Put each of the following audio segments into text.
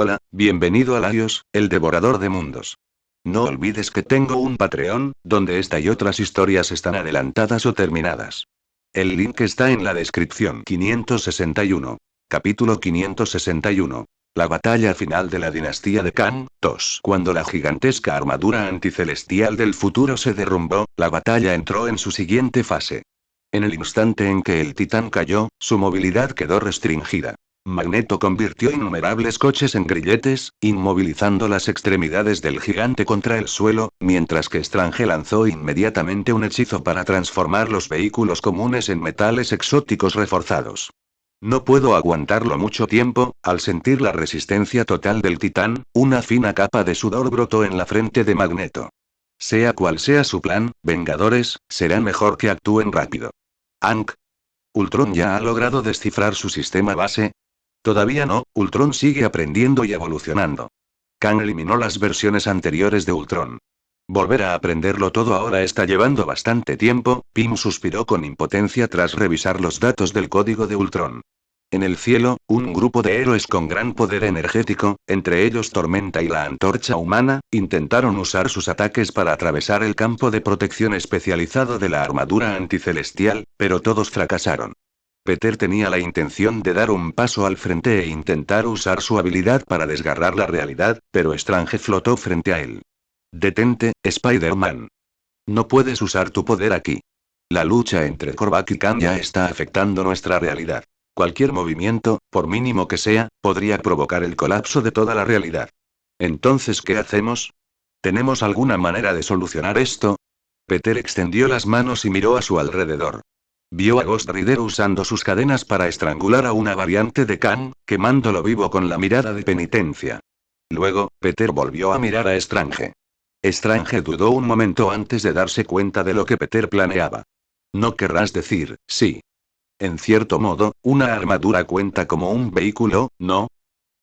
Hola, bienvenido a Laios, el devorador de mundos. No olvides que tengo un Patreon, donde esta y otras historias están adelantadas o terminadas. El link está en la descripción. 561. Capítulo 561. La batalla final de la dinastía de Kang, Tos. Cuando la gigantesca armadura anticelestial del futuro se derrumbó, la batalla entró en su siguiente fase. En el instante en que el titán cayó, su movilidad quedó restringida. Magneto convirtió innumerables coches en grilletes, inmovilizando las extremidades del gigante contra el suelo, mientras que Strange lanzó inmediatamente un hechizo para transformar los vehículos comunes en metales exóticos reforzados. No puedo aguantarlo mucho tiempo. Al sentir la resistencia total del titán, una fina capa de sudor brotó en la frente de Magneto. Sea cual sea su plan, Vengadores, será mejor que actúen rápido. Hank. ¿Ultron ya ha logrado descifrar su sistema base? Todavía no, Ultron sigue aprendiendo y evolucionando. Kang eliminó las versiones anteriores de Ultron. Volver a aprenderlo todo ahora está llevando bastante tiempo. Pym suspiró con impotencia tras revisar los datos del código de Ultron. En el cielo, un grupo de héroes con gran poder energético, entre ellos Tormenta y la Antorcha Humana, intentaron usar sus ataques para atravesar el campo de protección especializado de la armadura anticelestial, pero todos fracasaron. Peter tenía la intención de dar un paso al frente e intentar usar su habilidad para desgarrar la realidad, pero Strange flotó frente a él. Detente, Spider-Man. No puedes usar tu poder aquí. La lucha entre Korvac y Kang ya está afectando nuestra realidad. Cualquier movimiento, por mínimo que sea, podría provocar el colapso de toda la realidad. Entonces, ¿qué hacemos? ¿Tenemos alguna manera de solucionar esto? Peter extendió las manos y miró a su alrededor. Vio a Ghost Rider usando sus cadenas para estrangular a una variante de Kang, quemándolo vivo con la mirada de penitencia. Luego, Peter volvió a mirar a Strange. Strange dudó un momento antes de darse cuenta de lo que Peter planeaba. No querrás decir, sí. En cierto modo, una armadura cuenta como un vehículo, ¿no?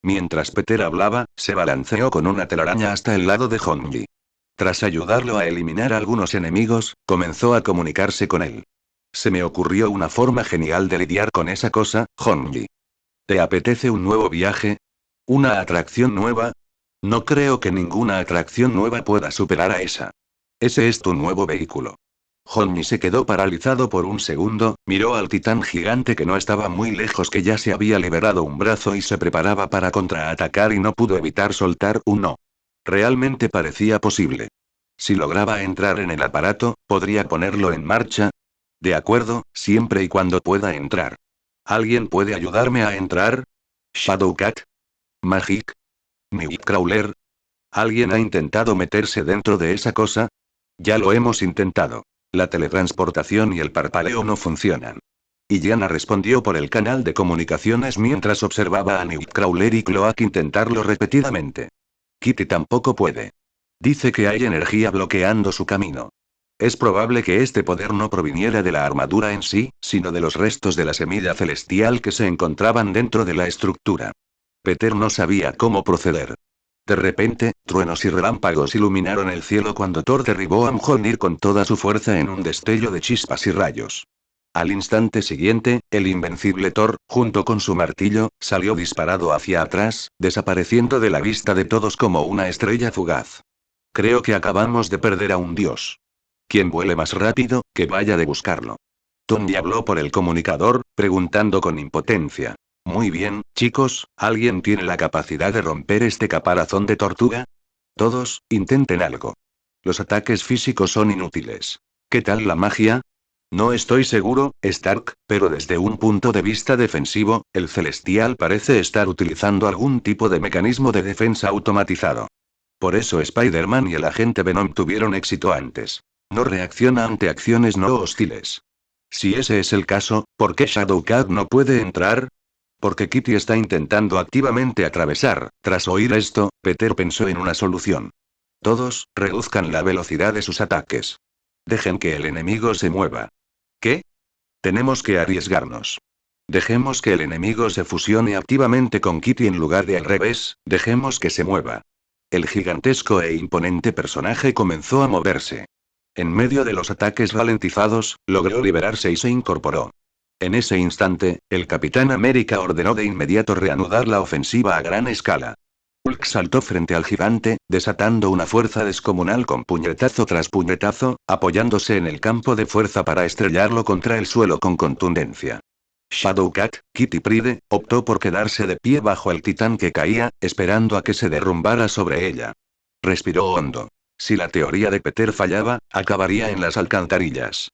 Mientras Peter hablaba, se balanceó con una telaraña hasta el lado de Honji. Tras ayudarlo a eliminar a algunos enemigos, comenzó a comunicarse con él. Se me ocurrió una forma genial de lidiar con esa cosa, Honji. ¿Te apetece un nuevo viaje? ¿Una atracción nueva? No creo que ninguna atracción nueva pueda superar a esa. Ese es tu nuevo vehículo. Honji se quedó paralizado por un segundo, miró al titán gigante que no estaba muy lejos, que ya se había liberado un brazo y se preparaba para contraatacar, y no pudo evitar soltar un no. Realmente parecía posible. Si lograba entrar en el aparato, podría ponerlo en marcha. De acuerdo, siempre y cuando pueda entrar. ¿Alguien puede ayudarme a entrar? ¿Shadowcat? ¿Magic? ¿Nightcrawler? ¿Alguien ha intentado meterse dentro de esa cosa? Ya lo hemos intentado. La teletransportación y el parpadeo no funcionan. Y Yana respondió por el canal de comunicaciones mientras observaba a Nightcrawler y Cloak intentarlo repetidamente. Kitty tampoco puede. Dice que hay energía bloqueando su camino. Es probable que este poder no proviniera de la armadura en sí, sino de los restos de la semilla celestial que se encontraban dentro de la estructura. Peter no sabía cómo proceder. De repente, truenos y relámpagos iluminaron el cielo cuando Thor derribó a Mjolnir con toda su fuerza en un destello de chispas y rayos. Al instante siguiente, el invencible Thor, junto con su martillo, salió disparado hacia atrás, desapareciendo de la vista de todos como una estrella fugaz. Creo que acabamos de perder a un dios. Quien vuele más rápido, que vaya de buscarlo. Tony habló por el comunicador, preguntando con impotencia. Muy bien, chicos, ¿alguien tiene la capacidad de romper este caparazón de tortuga? Todos, intenten algo. Los ataques físicos son inútiles. ¿Qué tal la magia? No estoy seguro, Stark, pero desde un punto de vista defensivo, el Celestial parece estar utilizando algún tipo de mecanismo de defensa automatizado. Por eso Spider-Man y el agente Venom tuvieron éxito antes. No reacciona ante acciones no hostiles. Si ese es el caso, ¿por qué Shadowcat no puede entrar? Porque Kitty está intentando activamente atravesar. Tras oír esto, Peter pensó en una solución. Todos, reduzcan la velocidad de sus ataques. Dejen que el enemigo se mueva. ¿Qué? Tenemos que arriesgarnos. Dejemos que el enemigo se fusione activamente con Kitty en lugar de al revés, dejemos que se mueva. El gigantesco e imponente personaje comenzó a moverse. En medio de los ataques ralentizados, logró liberarse y se incorporó. En ese instante, el Capitán América ordenó de inmediato reanudar la ofensiva a gran escala. Hulk saltó frente al gigante, desatando una fuerza descomunal con puñetazo tras puñetazo, apoyándose en el campo de fuerza para estrellarlo contra el suelo con contundencia. Shadowcat, Kitty Pryde, optó por quedarse de pie bajo el titán que caía, esperando a que se derrumbara sobre ella. Respiró hondo. Si la teoría de Peter fallaba, acabaría en las alcantarillas.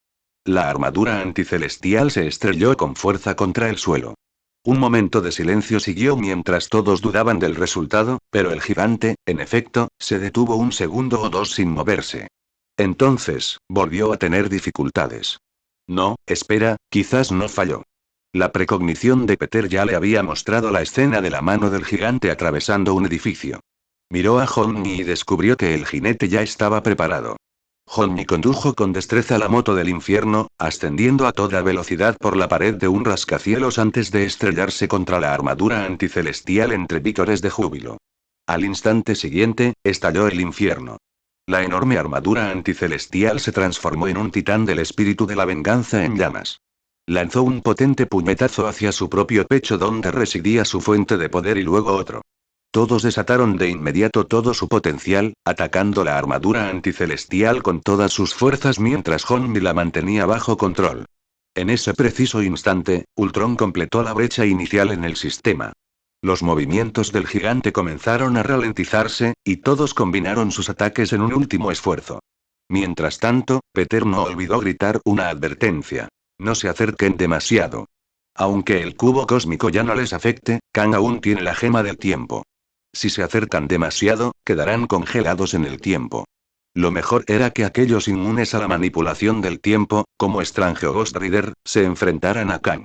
La armadura anticelestial se estrelló con fuerza contra el suelo. Un momento de silencio siguió mientras todos dudaban del resultado, pero el gigante, en efecto, se detuvo un segundo o dos sin moverse. Entonces, volvió a tener dificultades. No, espera, quizás no falló. La precognición de Peter ya le había mostrado la escena de la mano del gigante atravesando un edificio. Miró a Johnny y descubrió que el jinete ya estaba preparado. Johnny condujo con destreza la moto del infierno, ascendiendo a toda velocidad por la pared de un rascacielos antes de estrellarse contra la armadura anticelestial entre vítores de júbilo. Al instante siguiente, estalló el infierno. La enorme armadura anticelestial se transformó en un titán del espíritu de la venganza en llamas. Lanzó un potente puñetazo hacia su propio pecho donde residía su fuente de poder y luego otro. Todos desataron de inmediato todo su potencial, atacando la armadura anticelestial con todas sus fuerzas mientras Johnny la mantenía bajo control. En ese preciso instante, Ultron completó la brecha inicial en el sistema. Los movimientos del gigante comenzaron a ralentizarse, y todos combinaron sus ataques en un último esfuerzo. Mientras tanto, Peter no olvidó gritar una advertencia. No se acerquen demasiado. Aunque el cubo cósmico ya no les afecte, Kang aún tiene la gema del tiempo. Si se acercan demasiado, quedarán congelados en el tiempo. Lo mejor era que aquellos inmunes a la manipulación del tiempo, como Strange o Ghost Rider, se enfrentaran a Kang.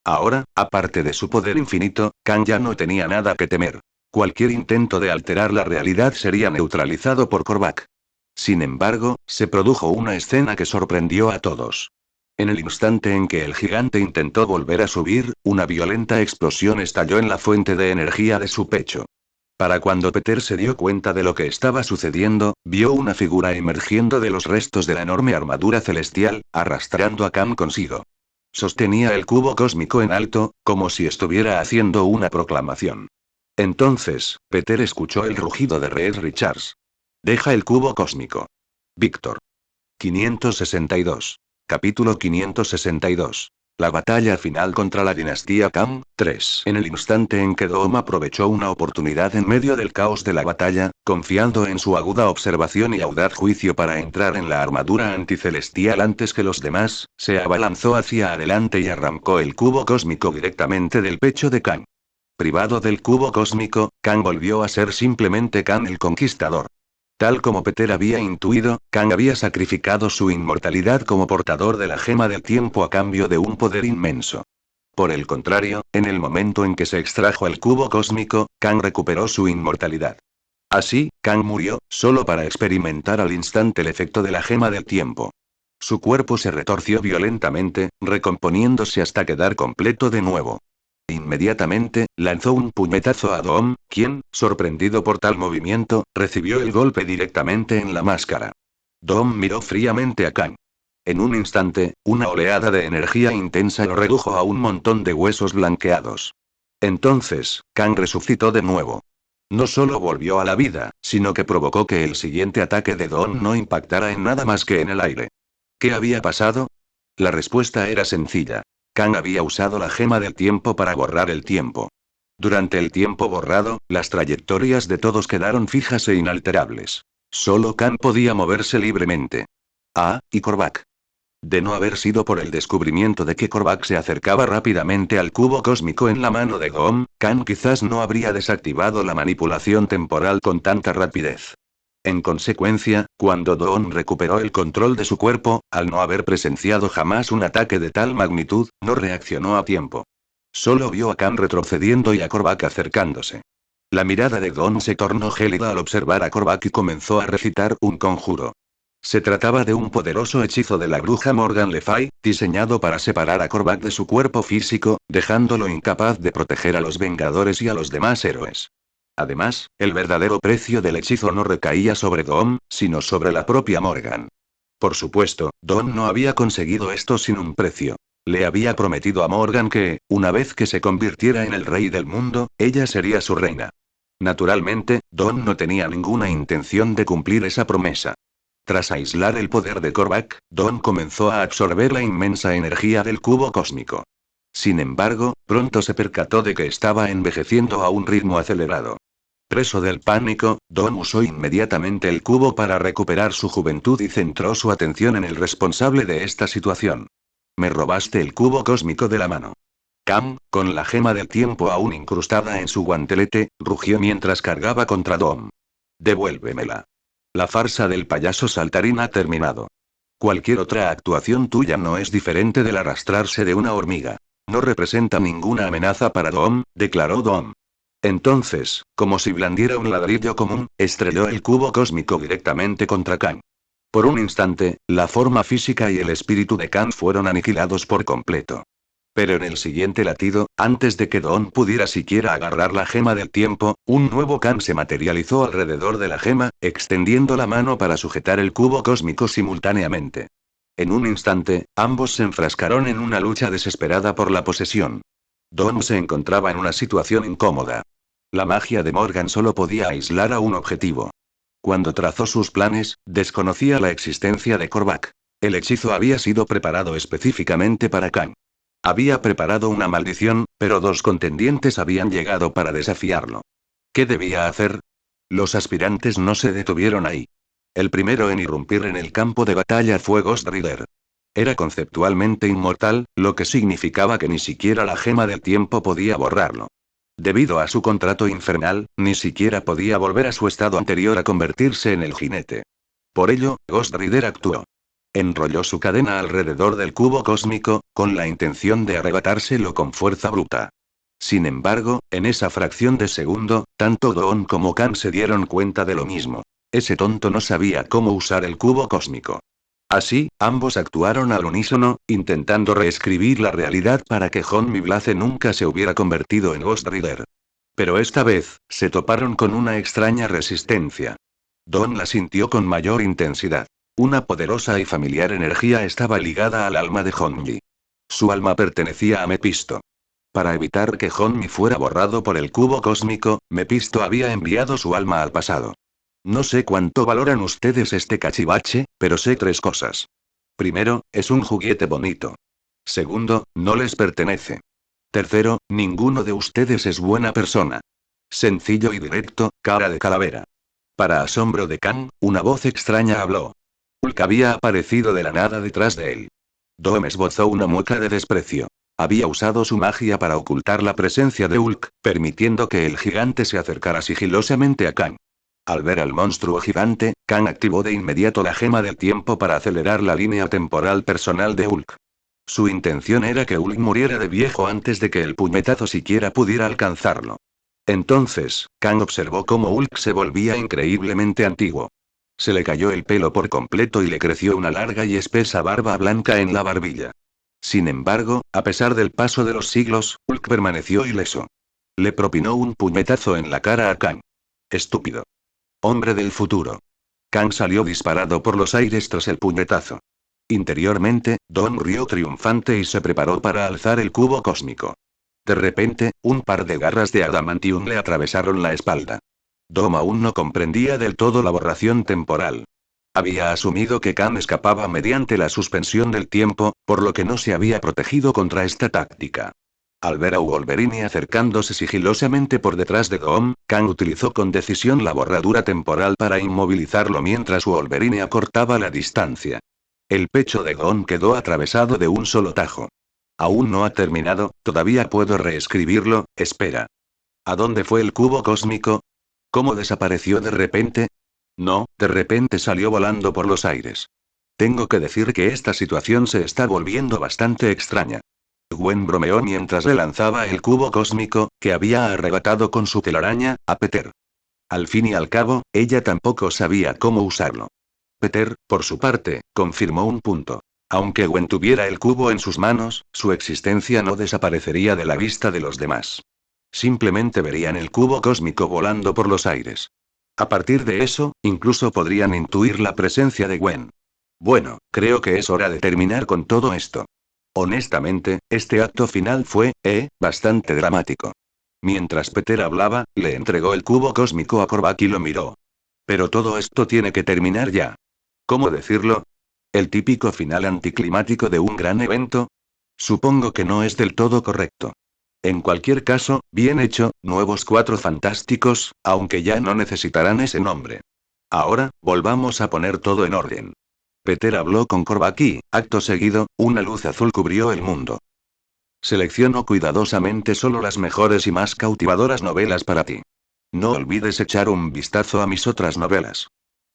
Ahora, aparte de su poder infinito, Kang ya no tenía nada que temer. Cualquier intento de alterar la realidad sería neutralizado por Korvac. Sin embargo, se produjo una escena que sorprendió a todos. En el instante en que el gigante intentó volver a subir, una violenta explosión estalló en la fuente de energía de su pecho. Para cuando Peter se dio cuenta de lo que estaba sucediendo, vio una figura emergiendo de los restos de la enorme armadura celestial, arrastrando a Kang consigo. Sostenía el cubo cósmico en alto, como si estuviera haciendo una proclamación. Entonces, Peter escuchó el rugido de Reed Richards. Deja el cubo cósmico. Víctor. 562. Capítulo 562. La batalla final contra la dinastía Kang, 3. En el instante en que Doom aprovechó una oportunidad en medio del caos de la batalla, confiando en su aguda observación y audaz juicio para entrar en la armadura anticelestial antes que los demás, se abalanzó hacia adelante y arrancó el cubo cósmico directamente del pecho de Kang. Privado del cubo cósmico, Kang volvió a ser simplemente Kang el Conquistador. Tal como Peter había intuido, Kang había sacrificado su inmortalidad como portador de la gema del tiempo a cambio de un poder inmenso. Por el contrario, en el momento en que se extrajo el cubo cósmico, Kang recuperó su inmortalidad. Así, Kang murió, solo para experimentar al instante el efecto de la gema del tiempo. Su cuerpo se retorció violentamente, recomponiéndose hasta quedar completo de nuevo. Inmediatamente, lanzó un puñetazo a Doom, quien, sorprendido por tal movimiento, recibió el golpe directamente en la máscara. Doom miró fríamente a Kang. En un instante, una oleada de energía intensa lo redujo a un montón de huesos blanqueados. Entonces, Kang resucitó de nuevo. No solo volvió a la vida, sino que provocó que el siguiente ataque de Doom no impactara en nada más que en el aire. ¿Qué había pasado? La respuesta era sencilla. Kang había usado la gema del tiempo para borrar el tiempo. Durante el tiempo borrado, las trayectorias de todos quedaron fijas e inalterables. Solo Kang podía moverse libremente. Y Korvac. De no haber sido por el descubrimiento de que Korvac se acercaba rápidamente al cubo cósmico en la mano de Doom, Kang quizás no habría desactivado la manipulación temporal con tanta rapidez. En consecuencia, cuando Doom recuperó el control de su cuerpo, al no haber presenciado jamás un ataque de tal magnitud, no reaccionó a tiempo. Solo vio a Kang retrocediendo y a Korvac acercándose. La mirada de Doom se tornó gélida al observar a Korvac y comenzó a recitar un conjuro. Se trataba de un poderoso hechizo de la bruja Morgan Le Fay, diseñado para separar a Korvac de su cuerpo físico, dejándolo incapaz de proteger a los Vengadores y a los demás héroes. Además, el verdadero precio del hechizo no recaía sobre Doom, sino sobre la propia Morgan. Por supuesto, Doom no había conseguido esto sin un precio. Le había prometido a Morgan que, una vez que se convirtiera en el rey del mundo, ella sería su reina. Naturalmente, Don no tenía ninguna intención de cumplir esa promesa. Tras aislar el poder de Korvac, Don comenzó a absorber la inmensa energía del cubo cósmico. Sin embargo, pronto se percató de que estaba envejeciendo a un ritmo acelerado. Preso del pánico, Don usó inmediatamente el cubo para recuperar su juventud y centró su atención en el responsable de esta situación. Me robaste el cubo cósmico de la mano. Kang, con la gema del tiempo aún incrustada en su guantelete, rugió mientras cargaba contra Dom. Devuélvemela. La farsa del payaso saltarín ha terminado. Cualquier otra actuación tuya no es diferente del arrastrarse de una hormiga. No representa ninguna amenaza para Dom, declaró Dom. Entonces, como si blandiera un ladrillo común, estrelló el cubo cósmico directamente contra Kang. Por un instante, la forma física y el espíritu de Kang fueron aniquilados por completo. Pero en el siguiente latido, antes de que Don pudiera siquiera agarrar la gema del tiempo, un nuevo Kang se materializó alrededor de la gema, extendiendo la mano para sujetar el cubo cósmico simultáneamente. En un instante, ambos se enfrascaron en una lucha desesperada por la posesión. Don se encontraba en una situación incómoda. La magia de Morgan solo podía aislar a un objetivo. Cuando trazó sus planes, desconocía la existencia de Korvac. El hechizo había sido preparado específicamente para Kang. Había preparado una maldición, pero dos contendientes habían llegado para desafiarlo. ¿Qué debía hacer? Los aspirantes no se detuvieron ahí. El primero en irrumpir en el campo de batalla fue Ghost Rider. Era conceptualmente inmortal, lo que significaba que ni siquiera la gema del tiempo podía borrarlo. Debido a su contrato infernal, ni siquiera podía volver a su estado anterior a convertirse en el jinete. Por ello, Ghost Rider actuó. Enrolló su cadena alrededor del cubo cósmico, con la intención de arrebatárselo con fuerza bruta. Sin embargo, en esa fracción de segundo, tanto Don como Kang se dieron cuenta de lo mismo. Ese tonto no sabía cómo usar el cubo cósmico. Así, ambos actuaron al unísono, intentando reescribir la realidad para que John Miblace nunca se hubiera convertido en Ghost Rider. Pero esta vez, se toparon con una extraña resistencia. Don la sintió con mayor intensidad. Una poderosa y familiar energía estaba ligada al alma de Honmi. Su alma pertenecía a Mepisto. Para evitar que Honmi fuera borrado por el cubo cósmico, Mepisto había enviado su alma al pasado. No sé cuánto valoran ustedes este cachivache, pero sé tres cosas. Primero, es un juguete bonito. Segundo, no les pertenece. Tercero, ninguno de ustedes es buena persona. Sencillo y directo, cara de calavera. Para asombro de Kang, una voz extraña habló. Hulk había aparecido de la nada detrás de él. Dom esbozó una mueca de desprecio. Había usado su magia para ocultar la presencia de Hulk, permitiendo que el gigante se acercara sigilosamente a Kang. Al ver al monstruo gigante, Kang activó de inmediato la gema del tiempo para acelerar la línea temporal personal de Hulk. Su intención era que Hulk muriera de viejo antes de que el puñetazo siquiera pudiera alcanzarlo. Entonces, Kang observó cómo Hulk se volvía increíblemente antiguo. Se le cayó el pelo por completo y le creció una larga y espesa barba blanca en la barbilla. Sin embargo, a pesar del paso de los siglos, Hulk permaneció ileso. Le propinó un puñetazo en la cara a Kang. Estúpido. Hombre del futuro. Kang salió disparado por los aires tras el puñetazo. Interiormente, Don rió triunfante y se preparó para alzar el cubo cósmico. De repente, un par de garras de adamantium le atravesaron la espalda. Dom aún no comprendía del todo la aberración temporal. Había asumido que Kang escapaba mediante la suspensión del tiempo, por lo que no se había protegido contra esta táctica. Al ver a Wolverine acercándose sigilosamente por detrás de Dom, Kang utilizó con decisión la borradura temporal para inmovilizarlo mientras Wolverine acortaba la distancia. El pecho de Dom quedó atravesado de un solo tajo. Aún no ha terminado, todavía puedo reescribirlo, espera. ¿A dónde fue el cubo cósmico? ¿Cómo desapareció de repente? No, de repente salió volando por los aires. Tengo que decir que esta situación se está volviendo bastante extraña. Gwen bromeó mientras le lanzaba el cubo cósmico, que había arrebatado con su telaraña, a Peter. Al fin y al cabo, ella tampoco sabía cómo usarlo. Peter, por su parte, confirmó un punto. Aunque Gwen tuviera el cubo en sus manos, su existencia no desaparecería de la vista de los demás. Simplemente verían el cubo cósmico volando por los aires. A partir de eso, incluso podrían intuir la presencia de Gwen. Bueno, creo que es hora de terminar con todo esto. Honestamente, este acto final fue, bastante dramático. Mientras Peter hablaba, le entregó el cubo cósmico a Korvac y lo miró. Pero todo esto tiene que terminar ya. ¿Cómo decirlo? ¿El típico final anticlimático de un gran evento? Supongo que no es del todo correcto. En cualquier caso, bien hecho, nuevos Cuatro Fantásticos, aunque ya no necesitarán ese nombre. Ahora, volvamos a poner todo en orden. Peter habló con Korvac y, acto seguido, una luz azul cubrió el mundo. Selecciono cuidadosamente solo las mejores y más cautivadoras novelas para ti. No olvides echar un vistazo a mis otras novelas.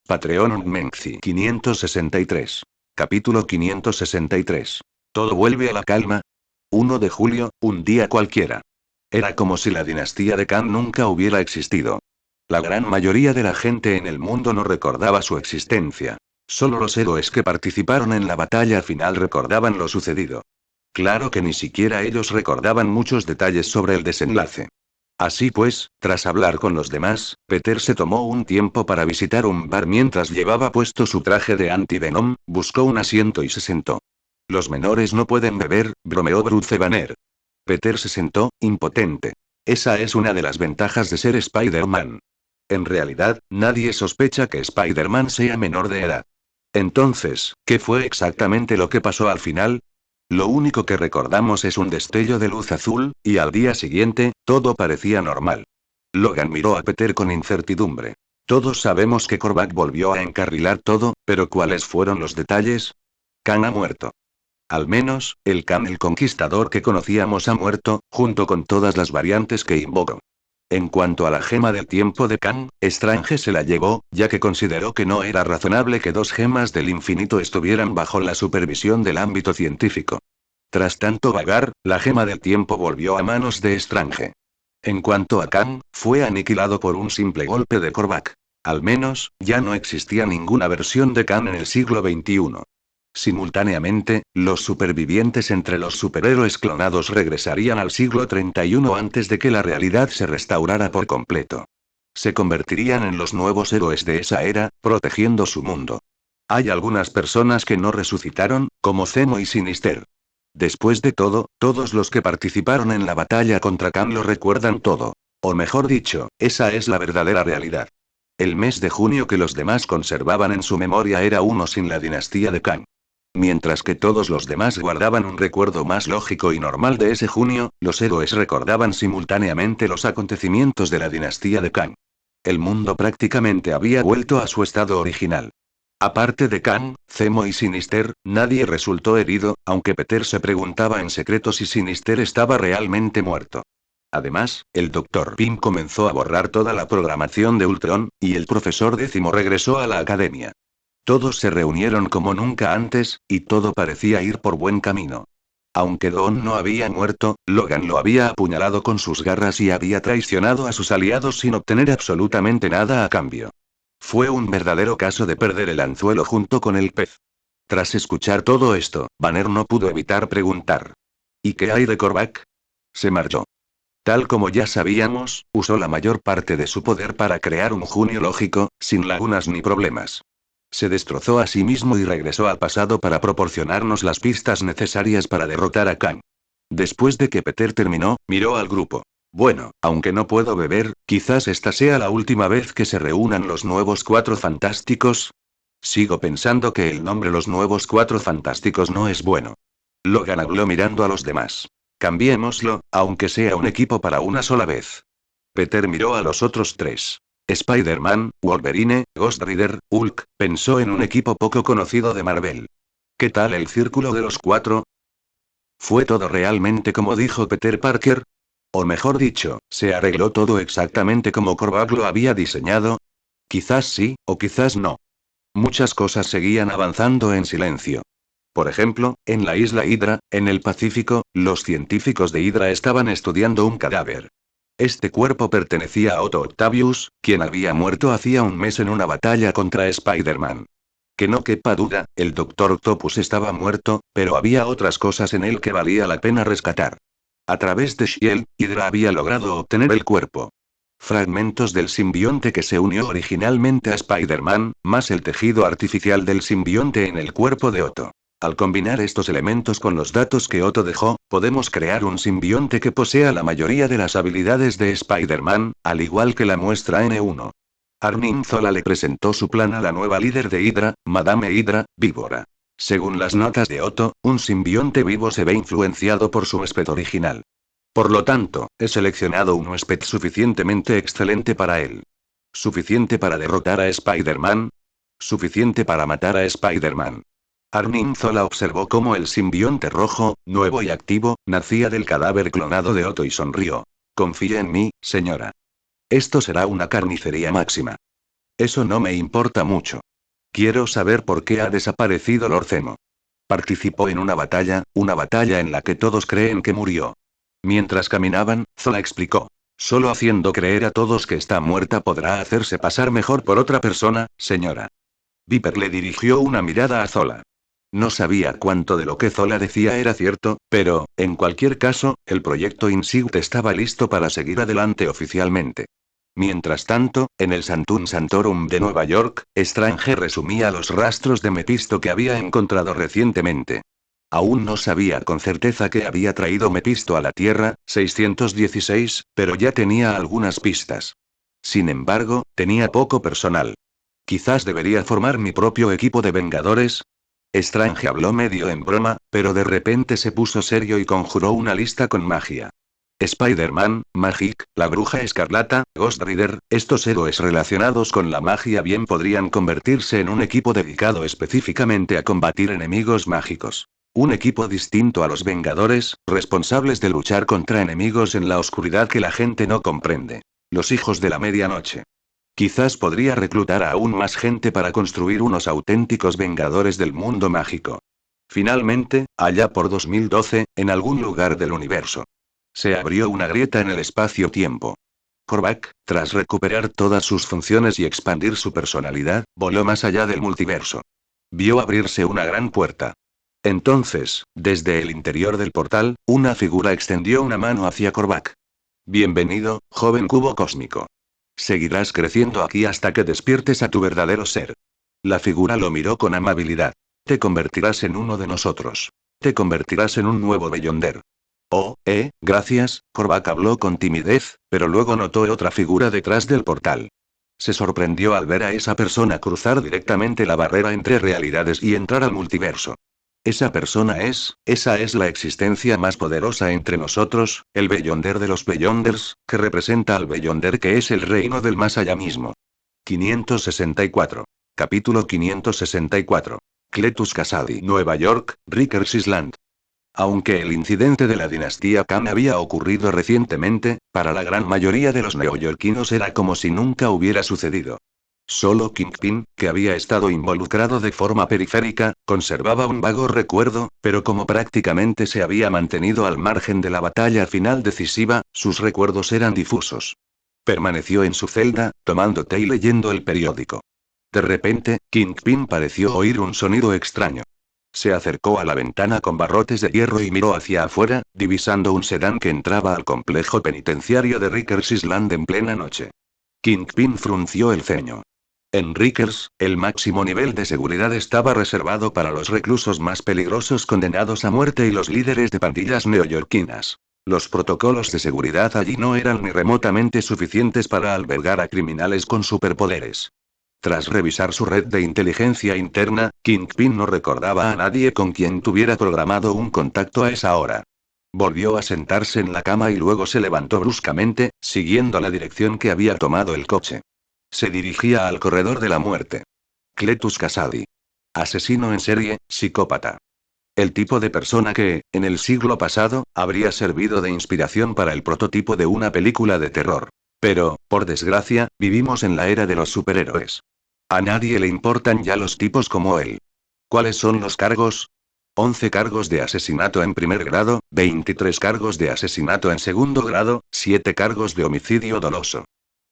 Patreon Menzi 563. Capítulo 563. Todo vuelve a la calma. 1 de julio, un día cualquiera. Era como si la dinastía de Kang nunca hubiera existido. La gran mayoría de la gente en el mundo no recordaba su existencia. Solo los héroes que participaron en la batalla final recordaban lo sucedido. Claro que ni siquiera ellos recordaban muchos detalles sobre el desenlace. Así pues, tras hablar con los demás, Peter se tomó un tiempo para visitar un bar mientras llevaba puesto su traje de anti-venom, buscó un asiento y se sentó. Los menores no pueden beber, bromeó Bruce Banner. Peter se sentó, impotente. Esa es una de las ventajas de ser Spider-Man. En realidad, nadie sospecha que Spider-Man sea menor de edad. Entonces, ¿qué fue exactamente lo que pasó al final? Lo único que recordamos es un destello de luz azul, y al día siguiente, todo parecía normal. Logan miró a Peter con incertidumbre. Todos sabemos que Korvac volvió a encarrilar todo, pero ¿cuáles fueron los detalles? Kang ha muerto. Al menos, el Kang el Conquistador que conocíamos ha muerto, junto con todas las variantes que invocó. En cuanto a la gema del tiempo de Kang, Strange se la llevó, ya que consideró que no era razonable que dos gemas del infinito estuvieran bajo la supervisión del ámbito científico. Tras tanto vagar, la gema del tiempo volvió a manos de Strange. En cuanto a Kang, fue aniquilado por un simple golpe de Korvac. Al menos, ya no existía ninguna versión de Kang en el siglo XXI. Simultáneamente, los supervivientes entre los superhéroes clonados regresarían al siglo 31 antes de que la realidad se restaurara por completo. Se convertirían en los nuevos héroes de esa era, protegiendo su mundo. Hay algunas personas que no resucitaron, como Zemo y Sinister. Después de todo, todos los que participaron en la batalla contra Kang lo recuerdan todo. O mejor dicho, esa es la verdadera realidad. El mes de junio que los demás conservaban en su memoria era uno sin la dinastía de Kang. Mientras que todos los demás guardaban un recuerdo más lógico y normal de ese junio, los héroes recordaban simultáneamente los acontecimientos de la dinastía de Kang. El mundo prácticamente había vuelto a su estado original. Aparte de Kang, Zemo y Sinister, nadie resultó herido, aunque Peter se preguntaba en secreto si Sinister estaba realmente muerto. Además, el Dr. Pym comenzó a borrar toda la programación de Ultron, y el profesor Décimo regresó a la academia. Todos se reunieron como nunca antes, y todo parecía ir por buen camino. Aunque Dawn no había muerto, Logan lo había apuñalado con sus garras y había traicionado a sus aliados sin obtener absolutamente nada a cambio. Fue un verdadero caso de perder el anzuelo junto con el pez. Tras escuchar todo esto, Banner no pudo evitar preguntar. ¿Y qué hay de Korvac? Se marchó. Tal como ya sabíamos, usó la mayor parte de su poder para crear un junio lógico, sin lagunas ni problemas. Se destrozó a sí mismo y regresó al pasado para proporcionarnos las pistas necesarias para derrotar a Kang. Después de que Peter terminó, miró al grupo. Bueno, aunque no puedo beber, quizás esta sea la última vez que se reúnan los nuevos Cuatro Fantásticos. Sigo pensando que el nombre Los Nuevos Cuatro Fantásticos no es bueno. Logan habló mirando a los demás. Cambiémoslo, aunque sea un equipo para una sola vez. Peter miró a los otros tres. Spider-Man, Wolverine, Ghost Rider, Hulk, pensó en un equipo poco conocido de Marvel. ¿Qué tal el círculo de los cuatro? ¿Fue todo realmente como dijo Peter Parker? O mejor dicho, ¿se arregló todo exactamente como Korvac lo había diseñado? Quizás sí, o quizás no. Muchas cosas seguían avanzando en silencio. Por ejemplo, en la isla Hydra, en el Pacífico, los científicos de Hydra estaban estudiando un cadáver. Este cuerpo pertenecía a Otto Octavius, quien había muerto hacía un mes en una batalla contra Spider-Man. Que no quepa duda, el Doctor Octopus estaba muerto, pero había otras cosas en él que valía la pena rescatar. A través de Shield, Hydra había logrado obtener el cuerpo. Fragmentos del simbionte que se unió originalmente a Spider-Man, más el tejido artificial del simbionte en el cuerpo de Otto. Al combinar estos elementos con los datos que Otto dejó, podemos crear un simbionte que posea la mayoría de las habilidades de Spider-Man, al igual que la muestra N1. Arnim Zola le presentó su plan a la nueva líder de Hydra, Madame Hydra, Víbora. Según las notas de Otto, un simbionte vivo se ve influenciado por su huésped original. Por lo tanto, he seleccionado un huésped suficientemente excelente para él. ¿Suficiente para derrotar a Spider-Man? ¿Suficiente para matar a Spider-Man? Arnim Zola observó cómo el simbionte rojo, nuevo y activo, nacía del cadáver clonado de Otto y sonrió. Confíe en mí, señora. Esto será una carnicería máxima. Eso no me importa mucho. Quiero saber por qué ha desaparecido Lord Zemo. Participó en una batalla en la que todos creen que murió. Mientras caminaban, Zola explicó. Solo haciendo creer a todos que está muerta podrá hacerse pasar mejor por otra persona, señora. Viper le dirigió una mirada a Zola. No sabía cuánto de lo que Zola decía era cierto, pero, en cualquier caso, el proyecto Insight estaba listo para seguir adelante oficialmente. Mientras tanto, en el Santum Santorum de Nueva York, Strange resumía los rastros de Mephisto que había encontrado recientemente. Aún no sabía con certeza qué había traído Mephisto a la Tierra, 616, pero ya tenía algunas pistas. Sin embargo, tenía poco personal. Quizás debería formar mi propio equipo de Vengadores. Strange habló medio en broma, pero de repente se puso serio y conjuró una lista con magia. Spider-Man, Magic, la Bruja Escarlata, Ghost Rider, estos héroes relacionados con la magia bien podrían convertirse en un equipo dedicado específicamente a combatir enemigos mágicos. Un equipo distinto a los Vengadores, responsables de luchar contra enemigos en la oscuridad que la gente no comprende. Los Hijos de la Medianoche. Quizás podría reclutar a aún más gente para construir unos auténticos Vengadores del mundo mágico. Finalmente, allá por 2012, en algún lugar del universo, se abrió una grieta en el espacio-tiempo. Korvac, tras recuperar todas sus funciones y expandir su personalidad, voló más allá del multiverso. Vio abrirse una gran puerta. Entonces, desde el interior del portal, una figura extendió una mano hacia Korvac. Bienvenido, joven cubo cósmico. Seguirás creciendo aquí hasta que despiertes a tu verdadero ser. La figura lo miró con amabilidad. Te convertirás en uno de nosotros. Te convertirás en un nuevo Beyonder. Oh, gracias, Korvac habló con timidez, pero luego notó otra figura detrás del portal. Se sorprendió al ver a esa persona cruzar directamente la barrera entre realidades y entrar al multiverso. Esa es la existencia más poderosa entre nosotros, el Beyonder de los Beyonders, que representa al Beyonder que es el reino del más allá mismo. 564. Capítulo 564. Cletus Kasady, Nueva York, Rikers Island. Aunque el incidente de la dinastía Khan había ocurrido recientemente, para la gran mayoría de los neoyorquinos era como si nunca hubiera sucedido. Solo Kingpin, que había estado involucrado de forma periférica, conservaba un vago recuerdo, pero como prácticamente se había mantenido al margen de la batalla final decisiva, sus recuerdos eran difusos. Permaneció en su celda, tomando té y leyendo el periódico. De repente, Kingpin pareció oír un sonido extraño. Se acercó a la ventana con barrotes de hierro y miró hacia afuera, divisando un sedán que entraba al complejo penitenciario de Rikers Island en plena noche. Kingpin frunció el ceño. En Rikers, el máximo nivel de seguridad estaba reservado para los reclusos más peligrosos condenados a muerte y los líderes de pandillas neoyorquinas. Los protocolos de seguridad allí no eran ni remotamente suficientes para albergar a criminales con superpoderes. Tras revisar su red de inteligencia interna, Kingpin no recordaba a nadie con quien tuviera programado un contacto a esa hora. Volvió a sentarse en la cama y luego se levantó bruscamente, siguiendo la dirección que había tomado el coche. Se dirigía al corredor de la muerte. Cletus Kasady. Asesino en serie, psicópata. El tipo de persona que, en el siglo pasado, habría servido de inspiración para el prototipo de una película de terror. Pero, por desgracia, vivimos en la era de los superhéroes. A nadie le importan ya los tipos como él. ¿Cuáles son los cargos? 11 cargos de asesinato en primer grado, 23 cargos de asesinato en segundo grado, 7 cargos de homicidio doloso.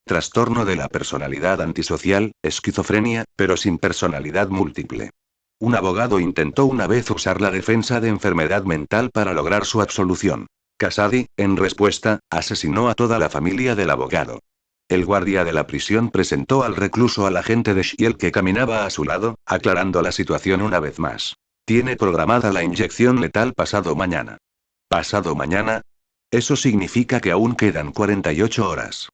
Trastorno de la personalidad antisocial, esquizofrenia, pero sin personalidad múltiple. Un abogado intentó una vez usar la defensa de enfermedad mental para lograr su absolución. Kasady, en respuesta, asesinó a toda la familia del abogado. El guardia de la prisión presentó al recluso al agente de Shield que caminaba a su lado, aclarando la situación una vez más. Tiene programada la inyección letal pasado mañana. ¿Pasado mañana? Eso significa que aún quedan 48 horas.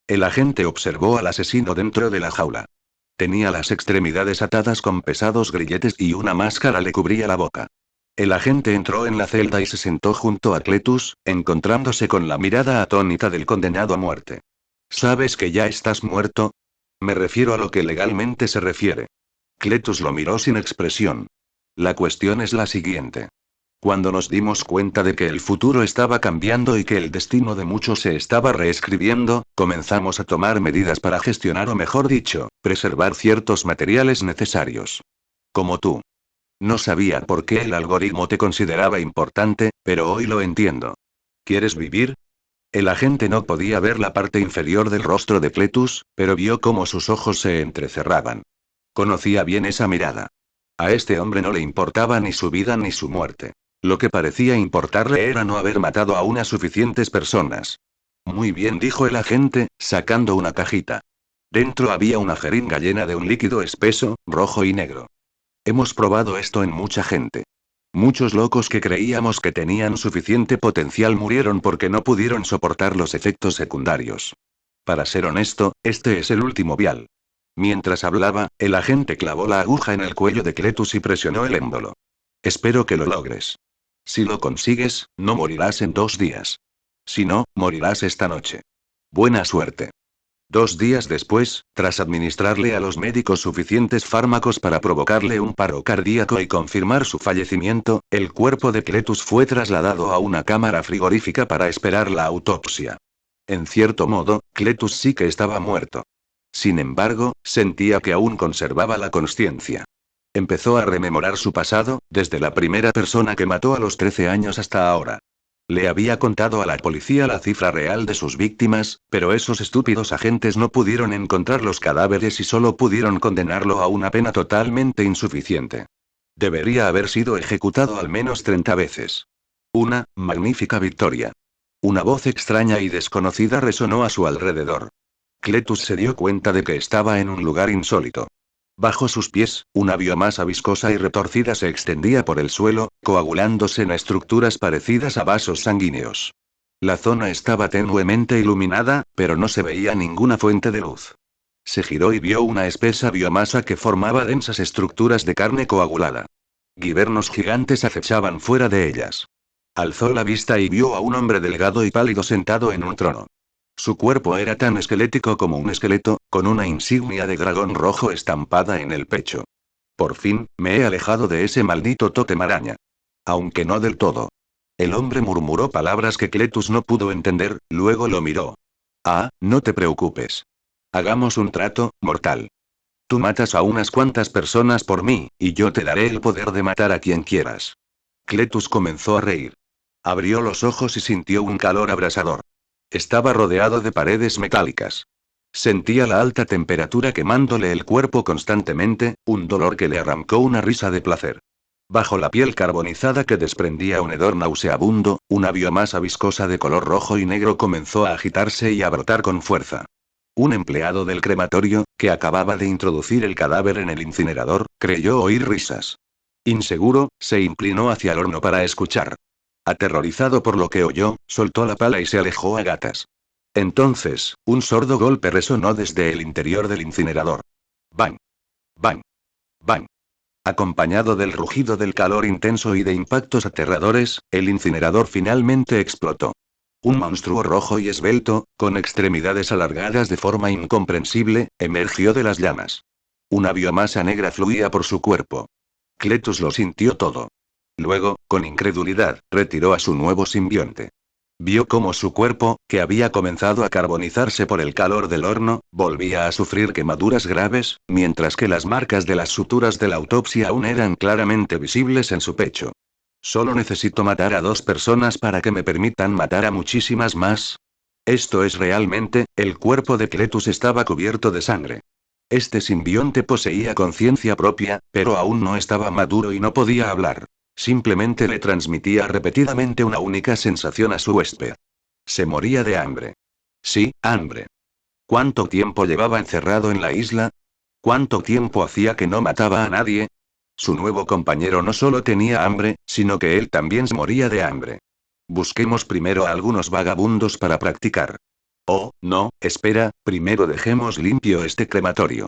El agente observó al asesino dentro de la jaula. Tenía las extremidades atadas con pesados grilletes y una máscara le cubría la boca. El agente entró en la celda y se sentó junto a Cletus, encontrándose con la mirada atónita del condenado a muerte. ¿Sabes que ya estás muerto? Me refiero a lo que legalmente se refiere. Cletus lo miró sin expresión. La cuestión es la siguiente. Cuando nos dimos cuenta de que el futuro estaba cambiando y que el destino de muchos se estaba reescribiendo, comenzamos a tomar medidas para gestionar o mejor dicho, preservar ciertos materiales necesarios. Como tú. No sabía por qué el algoritmo te consideraba importante, pero hoy lo entiendo. ¿Quieres vivir? El agente no podía ver la parte inferior del rostro de Cletus, pero vio cómo sus ojos se entrecerraban. Conocía bien esa mirada. A este hombre no le importaba ni su vida ni su muerte. Lo que parecía importarle era no haber matado a unas suficientes personas. Muy bien, dijo el agente, sacando una cajita. Dentro había una jeringa llena de un líquido espeso, rojo y negro. Hemos probado esto en mucha gente. Muchos locos que creíamos que tenían suficiente potencial murieron porque no pudieron soportar los efectos secundarios. Para ser honesto, este es el último vial. Mientras hablaba, el agente clavó la aguja en el cuello de Cletus y presionó el émbolo. Espero que lo logres. Si lo consigues, no morirás en 2 días. Si no, morirás esta noche. Buena suerte. 2 días después, tras administrarle a los médicos suficientes fármacos para provocarle un paro cardíaco y confirmar su fallecimiento, el cuerpo de Cletus fue trasladado a una cámara frigorífica para esperar la autopsia. En cierto modo, Cletus sí que estaba muerto. Sin embargo, sentía que aún conservaba la consciencia. Empezó a rememorar su pasado, desde la primera persona que mató a los 13 años hasta ahora. Le había contado a la policía la cifra real de sus víctimas, pero esos estúpidos agentes no pudieron encontrar los cadáveres y solo pudieron condenarlo a una pena totalmente insuficiente. Debería haber sido ejecutado al menos 30 veces. Una magnífica victoria. Una voz extraña y desconocida resonó a su alrededor. Cletus se dio cuenta de que estaba en un lugar insólito. Bajo sus pies, una biomasa viscosa y retorcida se extendía por el suelo, coagulándose en estructuras parecidas a vasos sanguíneos. La zona estaba tenuemente iluminada, pero no se veía ninguna fuente de luz. Se giró y vio una espesa biomasa que formaba densas estructuras de carne coagulada. Guibernos gigantes acechaban fuera de ellas. Alzó la vista y vio a un hombre delgado y pálido sentado en un trono. Su cuerpo era tan esquelético como un esqueleto, con una insignia de dragón rojo estampada en el pecho. Por fin, me he alejado de ese maldito tótem araña. Aunque no del todo. El hombre murmuró palabras que Cletus no pudo entender, luego lo miró. Ah, no te preocupes. Hagamos un trato, mortal. Tú matas a unas cuantas personas por mí, y yo te daré el poder de matar a quien quieras. Cletus comenzó a reír. Abrió los ojos y sintió un calor abrasador. Estaba rodeado de paredes metálicas. Sentía la alta temperatura quemándole el cuerpo constantemente, un dolor que le arrancó una risa de placer. Bajo la piel carbonizada que desprendía un hedor nauseabundo, una biomasa viscosa de color rojo y negro comenzó a agitarse y a brotar con fuerza. Un empleado del crematorio, que acababa de introducir el cadáver en el incinerador, creyó oír risas. Inseguro, se inclinó hacia el horno para escuchar. Aterrorizado por lo que oyó, soltó la pala y se alejó a gatas. Entonces, un sordo golpe resonó desde el interior del incinerador. ¡Bang! ¡Bang! ¡Bang! Acompañado del rugido del calor intenso y de impactos aterradores, el incinerador finalmente explotó. Un monstruo rojo y esbelto, con extremidades alargadas de forma incomprensible, emergió de las llamas. Una biomasa negra fluía por su cuerpo. Cletus lo sintió todo. Luego, con incredulidad, retiró a su nuevo simbionte. Vio cómo su cuerpo, que había comenzado a carbonizarse por el calor del horno, volvía a sufrir quemaduras graves, mientras que las marcas de las suturas de la autopsia aún eran claramente visibles en su pecho. Solo necesito matar a 2 personas para que me permitan matar a muchísimas más. Esto es realmente, el cuerpo de Cletus estaba cubierto de sangre. Este simbionte poseía conciencia propia, pero aún no estaba maduro y no podía hablar. Simplemente le transmitía repetidamente una única sensación a su huésped. Se moría de hambre. Sí, hambre. ¿Cuánto tiempo llevaba encerrado en la isla? ¿Cuánto tiempo hacía que no mataba a nadie? Su nuevo compañero no solo tenía hambre, sino que él también se moría de hambre. Busquemos primero a algunos vagabundos para practicar. Oh, no, espera, primero dejemos limpio este crematorio.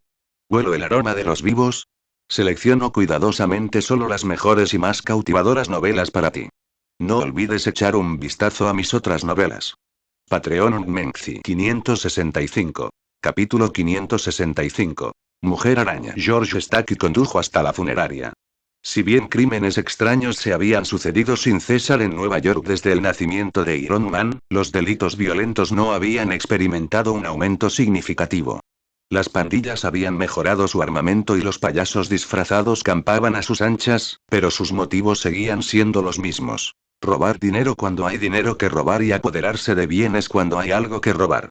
¿Huelo el aroma de los vivos? Selecciono cuidadosamente solo las mejores y más cautivadoras novelas para ti. No olvides echar un vistazo a mis otras novelas. Patreon Menzi 565. Capítulo 565. Mujer araña. George Stacky condujo hasta la funeraria. Si bien crímenes extraños se habían sucedido sin cesar en Nueva York desde el nacimiento de Iron Man, los delitos violentos no habían experimentado un aumento significativo. Las pandillas habían mejorado su armamento y los payasos disfrazados campaban a sus anchas, pero sus motivos seguían siendo los mismos. Robar dinero cuando hay dinero que robar y apoderarse de bienes cuando hay algo que robar.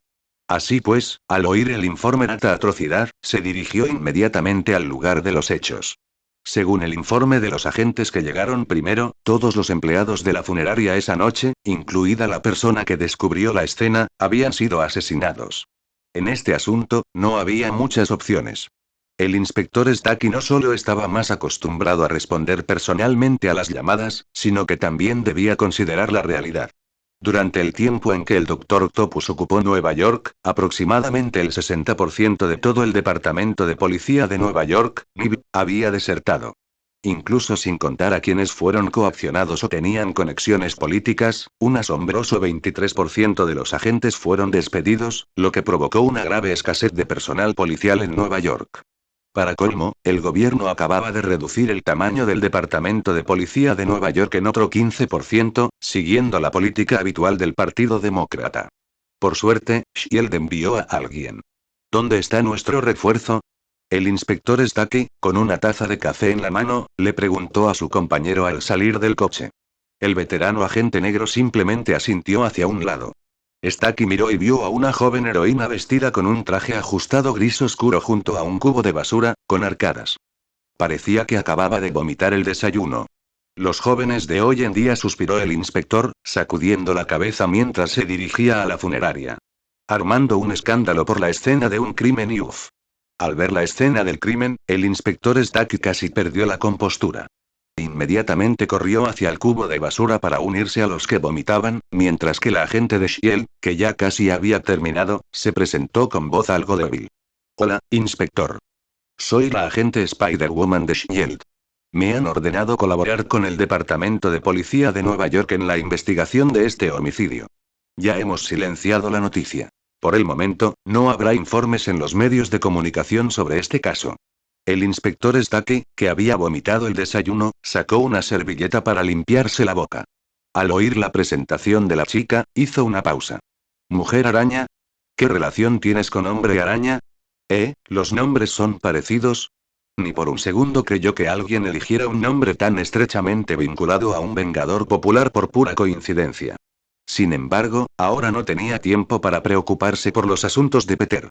Así pues, al oír el informe de esta atrocidad, se dirigió inmediatamente al lugar de los hechos. Según el informe de los agentes que llegaron primero, todos los empleados de la funeraria esa noche, incluida la persona que descubrió la escena, habían sido asesinados. En este asunto, no había muchas opciones. El inspector Stacky no solo estaba más acostumbrado a responder personalmente a las llamadas, sino que también debía considerar la realidad. Durante el tiempo en que el Dr. Octopus ocupó Nueva York, aproximadamente el 60% de todo el departamento de policía de Nueva York, NYPD, había desertado. Incluso sin contar a quienes fueron coaccionados o tenían conexiones políticas, un asombroso 23% de los agentes fueron despedidos, lo que provocó una grave escasez de personal policial en Nueva York. Para colmo, el gobierno acababa de reducir el tamaño del Departamento de Policía de Nueva York en otro 15%, siguiendo la política habitual del Partido Demócrata. Por suerte, Shield envió a alguien. ¿Dónde está nuestro refuerzo? El inspector Stacky, con una taza de café en la mano, le preguntó a su compañero al salir del coche. El veterano agente negro simplemente asintió hacia un lado. Stacky miró y vio a una joven heroína vestida con un traje ajustado gris oscuro junto a un cubo de basura, con arcadas. Parecía que acababa de vomitar el desayuno. Los jóvenes de hoy en día, suspiró el inspector, sacudiendo la cabeza mientras se dirigía a la funeraria. Armando un escándalo por la escena de un crimen y uff. Al ver la escena del crimen, el inspector Stacky casi perdió la compostura. Inmediatamente corrió hacia el cubo de basura para unirse a los que vomitaban, mientras que la agente de Shield, que ya casi había terminado, se presentó con voz algo débil. Hola, inspector. Soy la agente Spider-Woman de Shield. Me han ordenado colaborar con el Departamento de Policía de Nueva York en la investigación de este homicidio. Ya hemos silenciado la noticia. Por el momento, no habrá informes en los medios de comunicación sobre este caso. El inspector Stacky, que había vomitado el desayuno, sacó una servilleta para limpiarse la boca. Al oír la presentación de la chica, hizo una pausa. ¿Mujer araña? ¿Qué relación tienes con hombre araña? ¿Los nombres son parecidos? Ni por un segundo creyó que alguien eligiera un nombre tan estrechamente vinculado a un vengador popular por pura coincidencia. Sin embargo, ahora no tenía tiempo para preocuparse por los asuntos de Peter.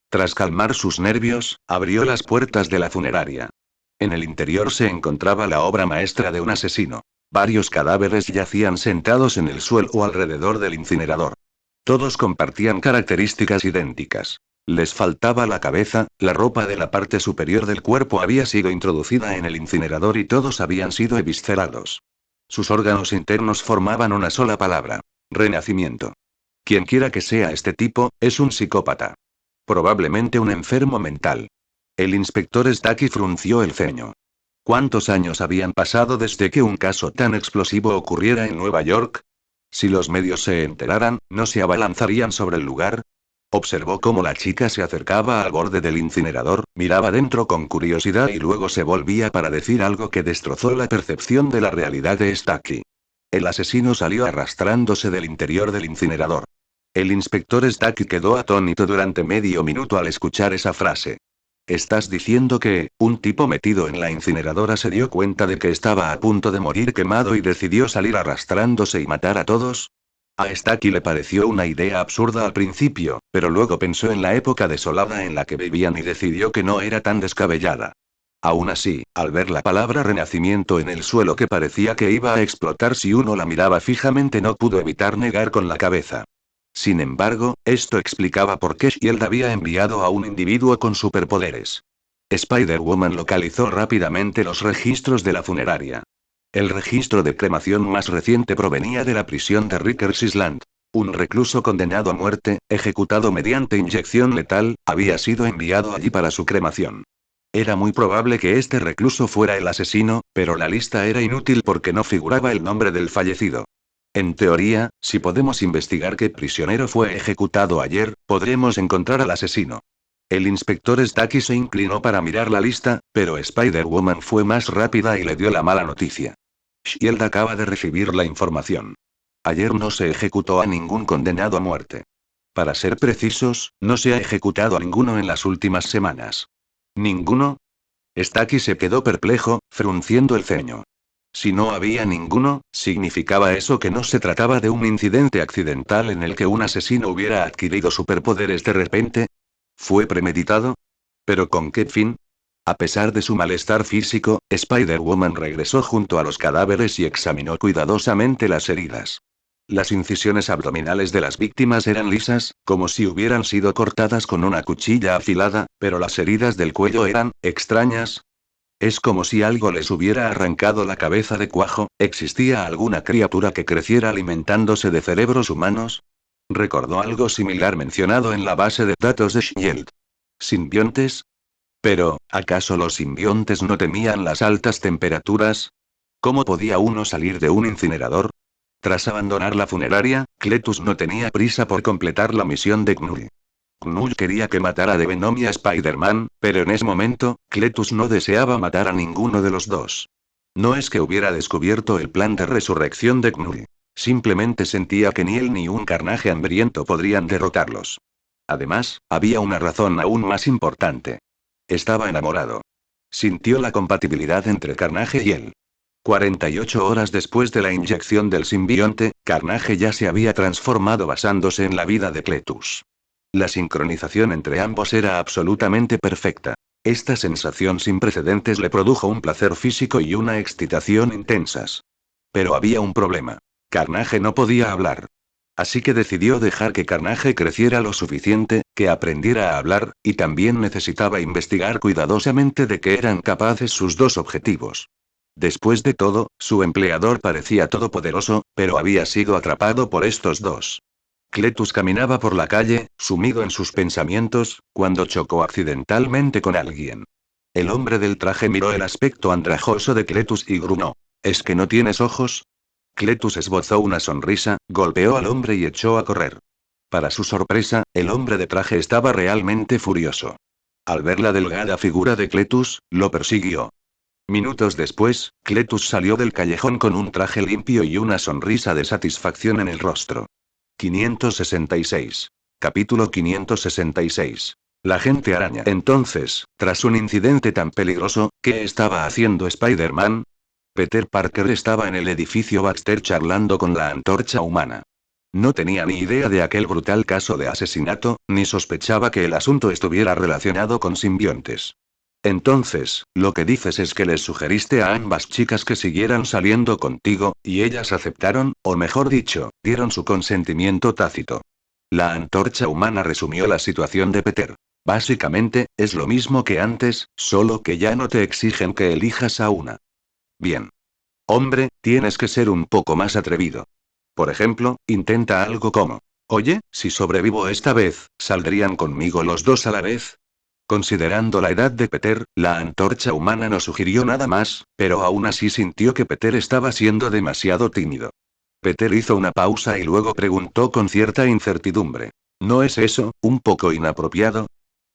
Tras calmar sus nervios, abrió las puertas de la funeraria. En el interior se encontraba la obra maestra de un asesino. Varios cadáveres yacían sentados en el suelo o alrededor del incinerador. Todos compartían características idénticas. Les faltaba la cabeza, la ropa de la parte superior del cuerpo había sido introducida en el incinerador y todos habían sido eviscerados. Sus órganos internos formaban una sola palabra: renacimiento. Quienquiera que sea este tipo, es un psicópata. Probablemente un enfermo mental. El inspector Stacky frunció el ceño. ¿Cuántos años habían pasado desde que un caso tan explosivo ocurriera en Nueva York? Si los medios se enteraran, ¿no se abalanzarían sobre el lugar? Observó cómo la chica se acercaba al borde del incinerador, miraba dentro con curiosidad y luego se volvía para decir algo que destrozó la percepción de la realidad de Stacky. El asesino salió arrastrándose del interior del incinerador. El inspector Stacky quedó atónito durante medio minuto al escuchar esa frase. ¿Estás diciendo que, un tipo metido en la incineradora se dio cuenta de que estaba a punto de morir quemado y decidió salir arrastrándose y matar a todos? A Stacky le pareció una idea absurda al principio, pero luego pensó en la época desolada en la que vivían y decidió que no era tan descabellada. Aún así, al ver la palabra renacimiento en el suelo que parecía que iba a explotar si uno la miraba fijamente, no pudo evitar negar con la cabeza. Sin embargo, esto explicaba por qué Shield había enviado a un individuo con superpoderes. Spider-Woman localizó rápidamente los registros de la funeraria. El registro de cremación más reciente provenía de la prisión de Rikers Island. Un recluso condenado a muerte, ejecutado mediante inyección letal, había sido enviado allí para su cremación. Era muy probable que este recluso fuera el asesino, pero la lista era inútil porque no figuraba el nombre del fallecido. En teoría, si podemos investigar qué prisionero fue ejecutado ayer, podremos encontrar al asesino. El inspector Stacky se inclinó para mirar la lista, pero Spider-Woman fue más rápida y le dio la mala noticia. Shield acaba de recibir la información. Ayer no se ejecutó a ningún condenado a muerte. Para ser precisos, no se ha ejecutado a ninguno en las últimas semanas. ¿Ninguno? Stacky se quedó perplejo, frunciendo el ceño. Si no había ninguno, ¿significaba eso que no se trataba de un incidente accidental en el que un asesino hubiera adquirido superpoderes de repente? ¿Fue premeditado? ¿Pero con qué fin? A pesar de su malestar físico, Spider-Woman regresó junto a los cadáveres y examinó cuidadosamente las heridas. Las incisiones abdominales de las víctimas eran lisas, como si hubieran sido cortadas con una cuchilla afilada, pero las heridas del cuello eran extrañas. Es como si algo les hubiera arrancado la cabeza de cuajo. ¿Existía alguna criatura que creciera alimentándose de cerebros humanos? Recordó algo similar mencionado en la base de datos de Shield. ¿Simbiontes? Pero, ¿acaso los simbiontes no temían las altas temperaturas? ¿Cómo podía uno salir de un incinerador? Tras abandonar la funeraria, Cletus no tenía prisa por completar la misión de Knull. Knull quería que matara de Venom y a Spider-Man, pero en ese momento, Cletus no deseaba matar a ninguno de los dos. No es que hubiera descubierto el plan de resurrección de Knull. Simplemente sentía que ni él ni un Carnage hambriento podrían derrotarlos. Además, había una razón aún más importante. Estaba enamorado. Sintió la compatibilidad entre Carnage y él. 48 horas después de la inyección del simbionte, Carnage ya se había transformado basándose en la vida de Cletus. La sincronización entre ambos era absolutamente perfecta. Esta sensación sin precedentes le produjo un placer físico y una excitación intensas. Pero había un problema. Carnage no podía hablar. Así que decidió dejar que Carnage creciera lo suficiente, que aprendiera a hablar, y también necesitaba investigar cuidadosamente de qué eran capaces sus dos objetivos. Después de todo, su empleador parecía todopoderoso, pero había sido atrapado por estos dos. Cletus caminaba por la calle, sumido en sus pensamientos, cuando chocó accidentalmente con alguien. El hombre del traje miró el aspecto andrajoso de Cletus y gruñó. ¿Es que no tienes ojos? Cletus esbozó una sonrisa, golpeó al hombre y echó a correr. Para su sorpresa, el hombre de traje estaba realmente furioso. Al ver la delgada figura de Cletus, lo persiguió. Minutos después, Cletus salió del callejón con un traje limpio y una sonrisa de satisfacción en el rostro. 566. Capítulo 566. La gente araña. Entonces, tras un incidente tan peligroso, ¿qué estaba haciendo Spider-Man? Peter Parker estaba en el edificio Baxter charlando con la antorcha humana. No tenía ni idea de aquel brutal caso de asesinato, ni sospechaba que el asunto estuviera relacionado con simbiontes. Entonces, lo que dices es que les sugeriste a ambas chicas que siguieran saliendo contigo, y ellas aceptaron, o mejor dicho, dieron su consentimiento tácito. La antorcha humana resumió la situación de Peter. Básicamente, es lo mismo que antes, solo que ya no te exigen que elijas a una. Bien. Hombre, tienes que ser un poco más atrevido. Por ejemplo, intenta algo como: oye, si sobrevivo esta vez, ¿saldrían conmigo los dos a la vez? Considerando la edad de Peter, la antorcha humana no sugirió nada más, pero aún así sintió que Peter estaba siendo demasiado tímido. Peter hizo una pausa y luego preguntó con cierta incertidumbre. ¿No es eso, un poco inapropiado?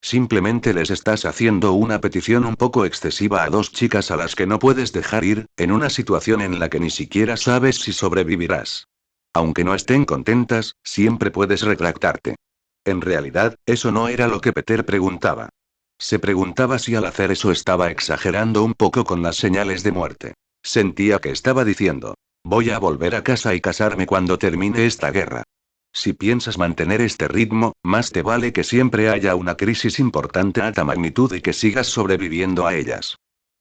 Simplemente les estás haciendo una petición un poco excesiva a dos chicas a las que no puedes dejar ir, en una situación en la que ni siquiera sabes si sobrevivirás. Aunque no estén contentas, siempre puedes retractarte. En realidad, eso no era lo que Peter preguntaba. Se preguntaba si al hacer eso estaba exagerando un poco con las señales de muerte. Sentía que estaba diciendo: voy a volver a casa y casarme cuando termine esta guerra. Si piensas mantener este ritmo, más te vale que siempre haya una crisis importante a alta magnitud y que sigas sobreviviendo a ellas.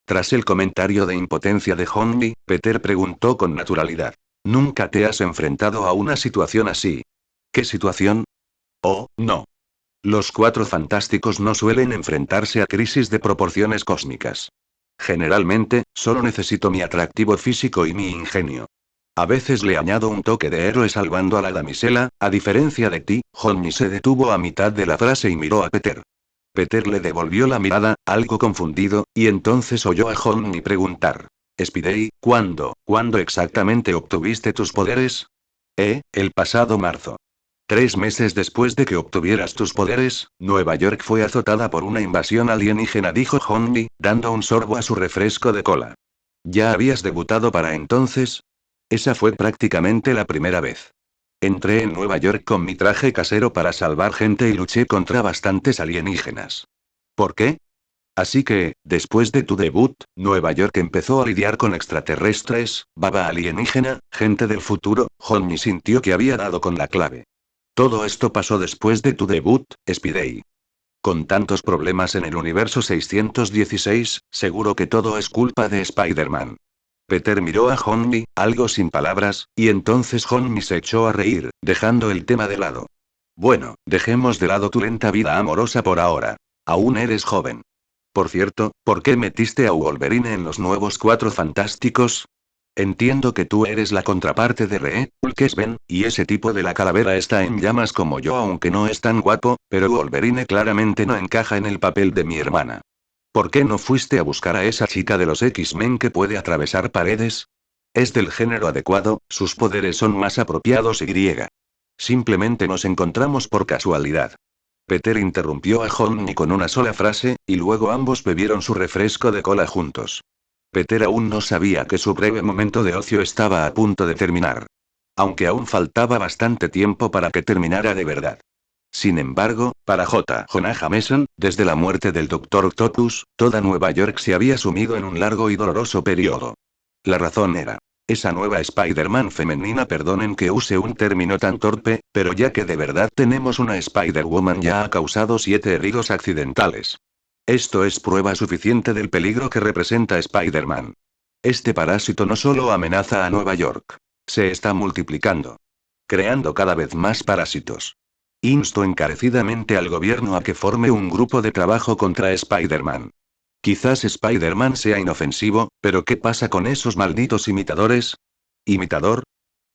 Tras el comentario de impotencia de Hongi, Peter preguntó con naturalidad: ¿nunca te has enfrentado a una situación así? ¿Qué situación? Oh, no. Los Cuatro Fantásticos no suelen enfrentarse a crisis de proporciones cósmicas. Generalmente, solo necesito mi atractivo físico y mi ingenio. A veces le añado un toque de héroe salvando a la damisela, a diferencia de ti. Johnny se detuvo a mitad de la frase y miró a Peter. Peter le devolvió la mirada, algo confundido, y entonces oyó a Johnny preguntar. Spidey, ¿cuándo exactamente obtuviste tus poderes? El pasado marzo. 3 meses después de que obtuvieras tus poderes, Nueva York fue azotada por una invasión alienígena, dijo Johnny, dando un sorbo a su refresco de cola. ¿Ya habías debutado para entonces? Esa fue prácticamente la primera vez. Entré en Nueva York con mi traje casero para salvar gente y luché contra bastantes alienígenas. ¿Por qué? Así que, después de tu debut, Nueva York empezó a lidiar con extraterrestres, baba alienígena, gente del futuro. Johnny sintió que había dado con la clave. Todo esto pasó después de tu debut, Spidey. Con tantos problemas en el universo 616, seguro que todo es culpa de Spider-Man. Peter miró a Johnny, algo sin palabras, y entonces Johnny se echó a reír, dejando el tema de lado. Bueno, dejemos de lado tu lenta vida amorosa por ahora. Aún eres joven. Por cierto, ¿por qué metiste a Wolverine en los nuevos Cuatro Fantásticos? Entiendo que tú eres la contraparte de Reed, Hulk es Ben, y ese tipo de la calavera está en llamas como yo, aunque no es tan guapo, pero Wolverine claramente no encaja en el papel de mi hermana. ¿Por qué no fuiste a buscar a esa chica de los X-Men que puede atravesar paredes? Es del género adecuado, sus poderes son más apropiados y. Simplemente nos encontramos por casualidad. Peter interrumpió a Johnny con una sola frase, y luego ambos bebieron su refresco de cola juntos. Peter aún no sabía que su breve momento de ocio estaba a punto de terminar. Aunque aún faltaba bastante tiempo para que terminara de verdad. Sin embargo, para J. Jonah Jameson, desde la muerte del Dr. Octopus, toda Nueva York se había sumido en un largo y doloroso periodo. La razón era. Esa nueva Spider-Man femenina, perdonen que use un término tan torpe, pero ya que de verdad tenemos una Spider-Woman, ya ha causado 7 heridos accidentales. Esto es prueba suficiente del peligro que representa Spider-Man. Este parásito no solo amenaza a Nueva York. Se está multiplicando. Creando cada vez más parásitos. Insto encarecidamente al gobierno a que forme un grupo de trabajo contra Spider-Man. Quizás Spider-Man sea inofensivo, pero ¿qué pasa con esos malditos imitadores? ¿Imitador?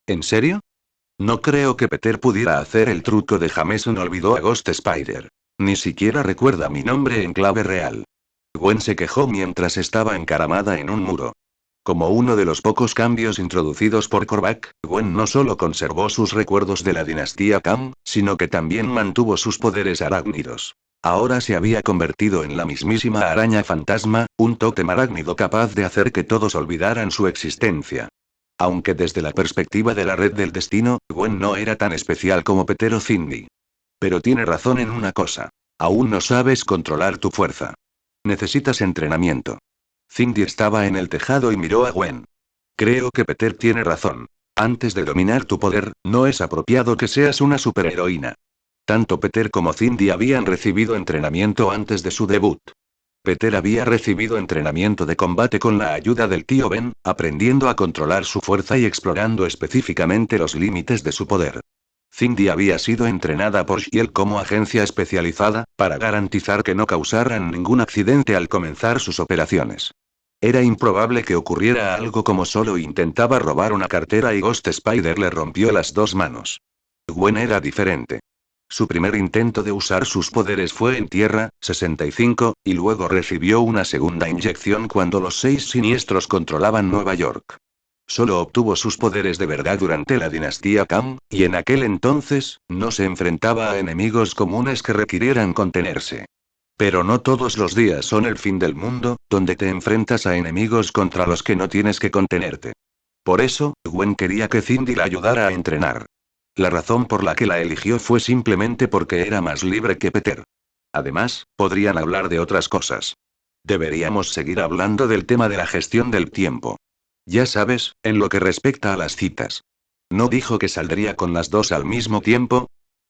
¿En serio? No creo que Peter pudiera hacer el truco de Jameson olvidó a Ghost Spider. Ni siquiera recuerda mi nombre en clave real. Gwen se quejó mientras estaba encaramada en un muro. Como uno de los pocos cambios introducidos por Korvac, Gwen no solo conservó sus recuerdos de la dinastía Kang, sino que también mantuvo sus poderes arácnidos. Ahora se había convertido en la mismísima araña fantasma, un tótem arácnido capaz de hacer que todos olvidaran su existencia. Aunque desde la perspectiva de la red del destino, Gwen no era tan especial como Peter o Cindy. Pero tiene razón en una cosa. Aún no sabes controlar tu fuerza. Necesitas entrenamiento. Cindy estaba en el tejado y miró a Gwen. Creo que Peter tiene razón. Antes de dominar tu poder, no es apropiado que seas una superheroína. Tanto Peter como Cindy habían recibido entrenamiento antes de su debut. Peter había recibido entrenamiento de combate con la ayuda del tío Ben, aprendiendo a controlar su fuerza y explorando específicamente los límites de su poder. Cindy había sido entrenada por Shield como agencia especializada, para garantizar que no causaran ningún accidente al comenzar sus operaciones. Era improbable que ocurriera algo como solo intentaba robar una cartera y Ghost Spider le rompió las 2 manos. Gwen era diferente. Su primer intento de usar sus poderes fue en Tierra, 65, y luego recibió una segunda inyección cuando los 6 siniestros controlaban Nueva York. Solo obtuvo sus poderes de verdad durante la dinastía Kang, y en aquel entonces, no se enfrentaba a enemigos comunes que requirieran contenerse. Pero no todos los días son el fin del mundo, donde te enfrentas a enemigos contra los que no tienes que contenerte. Por eso, Gwen quería que Cindy la ayudara a entrenar. La razón por la que la eligió fue simplemente porque era más libre que Peter. Además, podrían hablar de otras cosas. Deberíamos seguir hablando del tema de la gestión del tiempo. Ya sabes, en lo que respecta a las citas. ¿No dijo que saldría con las 2 al mismo tiempo?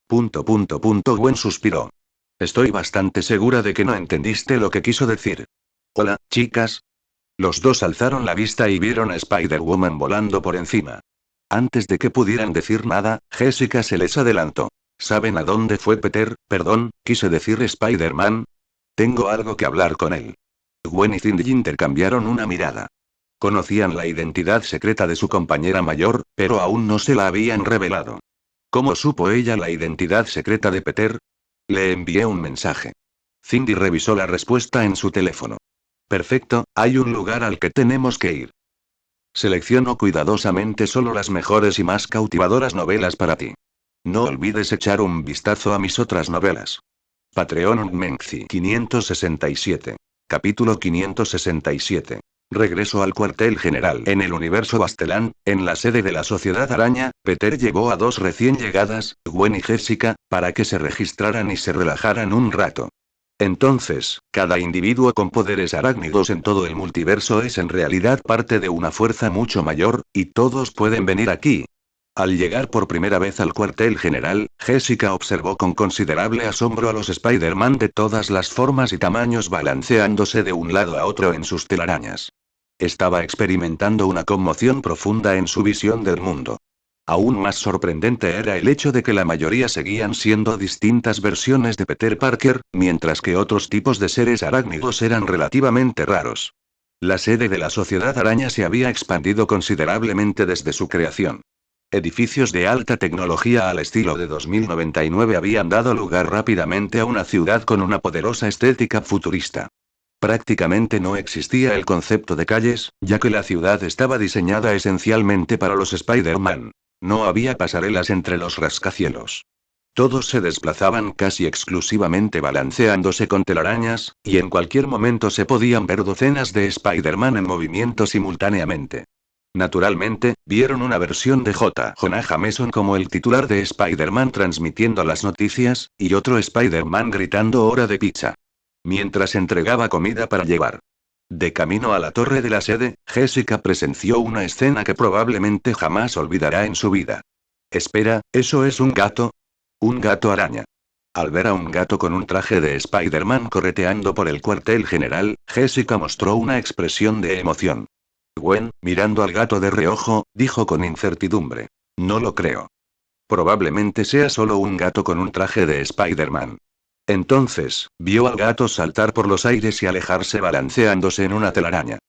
Gwen suspiró. Estoy bastante segura de que no entendiste lo que quiso decir. Hola, chicas. Los dos alzaron la vista y vieron a Spider-Woman volando por encima. Antes de que pudieran decir nada, Jessica se les adelantó. ¿Saben a dónde fue Peter? Perdón, quise decir Spider-Man. Tengo algo que hablar con él. Gwen y Cindy intercambiaron una mirada. Conocían la identidad secreta de su compañera mayor, pero aún no se la habían revelado. ¿Cómo supo ella la identidad secreta de Peter? Le envié un mensaje. Cindy revisó la respuesta en su teléfono. Perfecto, hay un lugar al que tenemos que ir. Selecciono cuidadosamente solo las mejores y más cautivadoras novelas para ti. No olvides echar un vistazo a mis otras novelas. Patreon Menzi 567. Capítulo 567. Regreso al cuartel general. En el universo Bastelan, en la sede de la Sociedad Araña, Peter llevó a dos recién llegadas, Gwen y Jessica, para que se registraran y se relajaran un rato. Entonces, cada individuo con poderes arácnidos en todo el multiverso es en realidad parte de una fuerza mucho mayor, y todos pueden venir aquí. Al llegar por primera vez al cuartel general, Jessica observó con considerable asombro a los Spider-Man de todas las formas y tamaños balanceándose de un lado a otro en sus telarañas. Estaba experimentando una conmoción profunda en su visión del mundo. Aún más sorprendente era el hecho de que la mayoría seguían siendo distintas versiones de Peter Parker, mientras que otros tipos de seres arácnidos eran relativamente raros. La sede de la Sociedad Araña se había expandido considerablemente desde su creación. Edificios de alta tecnología al estilo de 2099 habían dado lugar rápidamente a una ciudad con una poderosa estética futurista. Prácticamente no existía el concepto de calles, ya que la ciudad estaba diseñada esencialmente para los Spider-Man. No había pasarelas entre los rascacielos. Todos se desplazaban casi exclusivamente balanceándose con telarañas, y en cualquier momento se podían ver docenas de Spider-Man en movimiento simultáneamente. Naturalmente, vieron una versión de J. Jonah Jameson como el titular de Spider-Man transmitiendo las noticias, y otro Spider-Man gritando hora de pizza. Mientras entregaba comida para llevar. De camino a la torre de la sede, Jessica presenció una escena que probablemente jamás olvidará en su vida. Espera, ¿eso es un gato? Un gato araña. Al ver a un gato con un traje de Spider-Man correteando por el cuartel general, Jessica mostró una expresión de emoción. Gwen, mirando al gato de reojo, dijo con incertidumbre. No lo creo. Probablemente sea solo un gato con un traje de Spider-Man. Entonces, vio al gato saltar por los aires y alejarse balanceándose en una telaraña.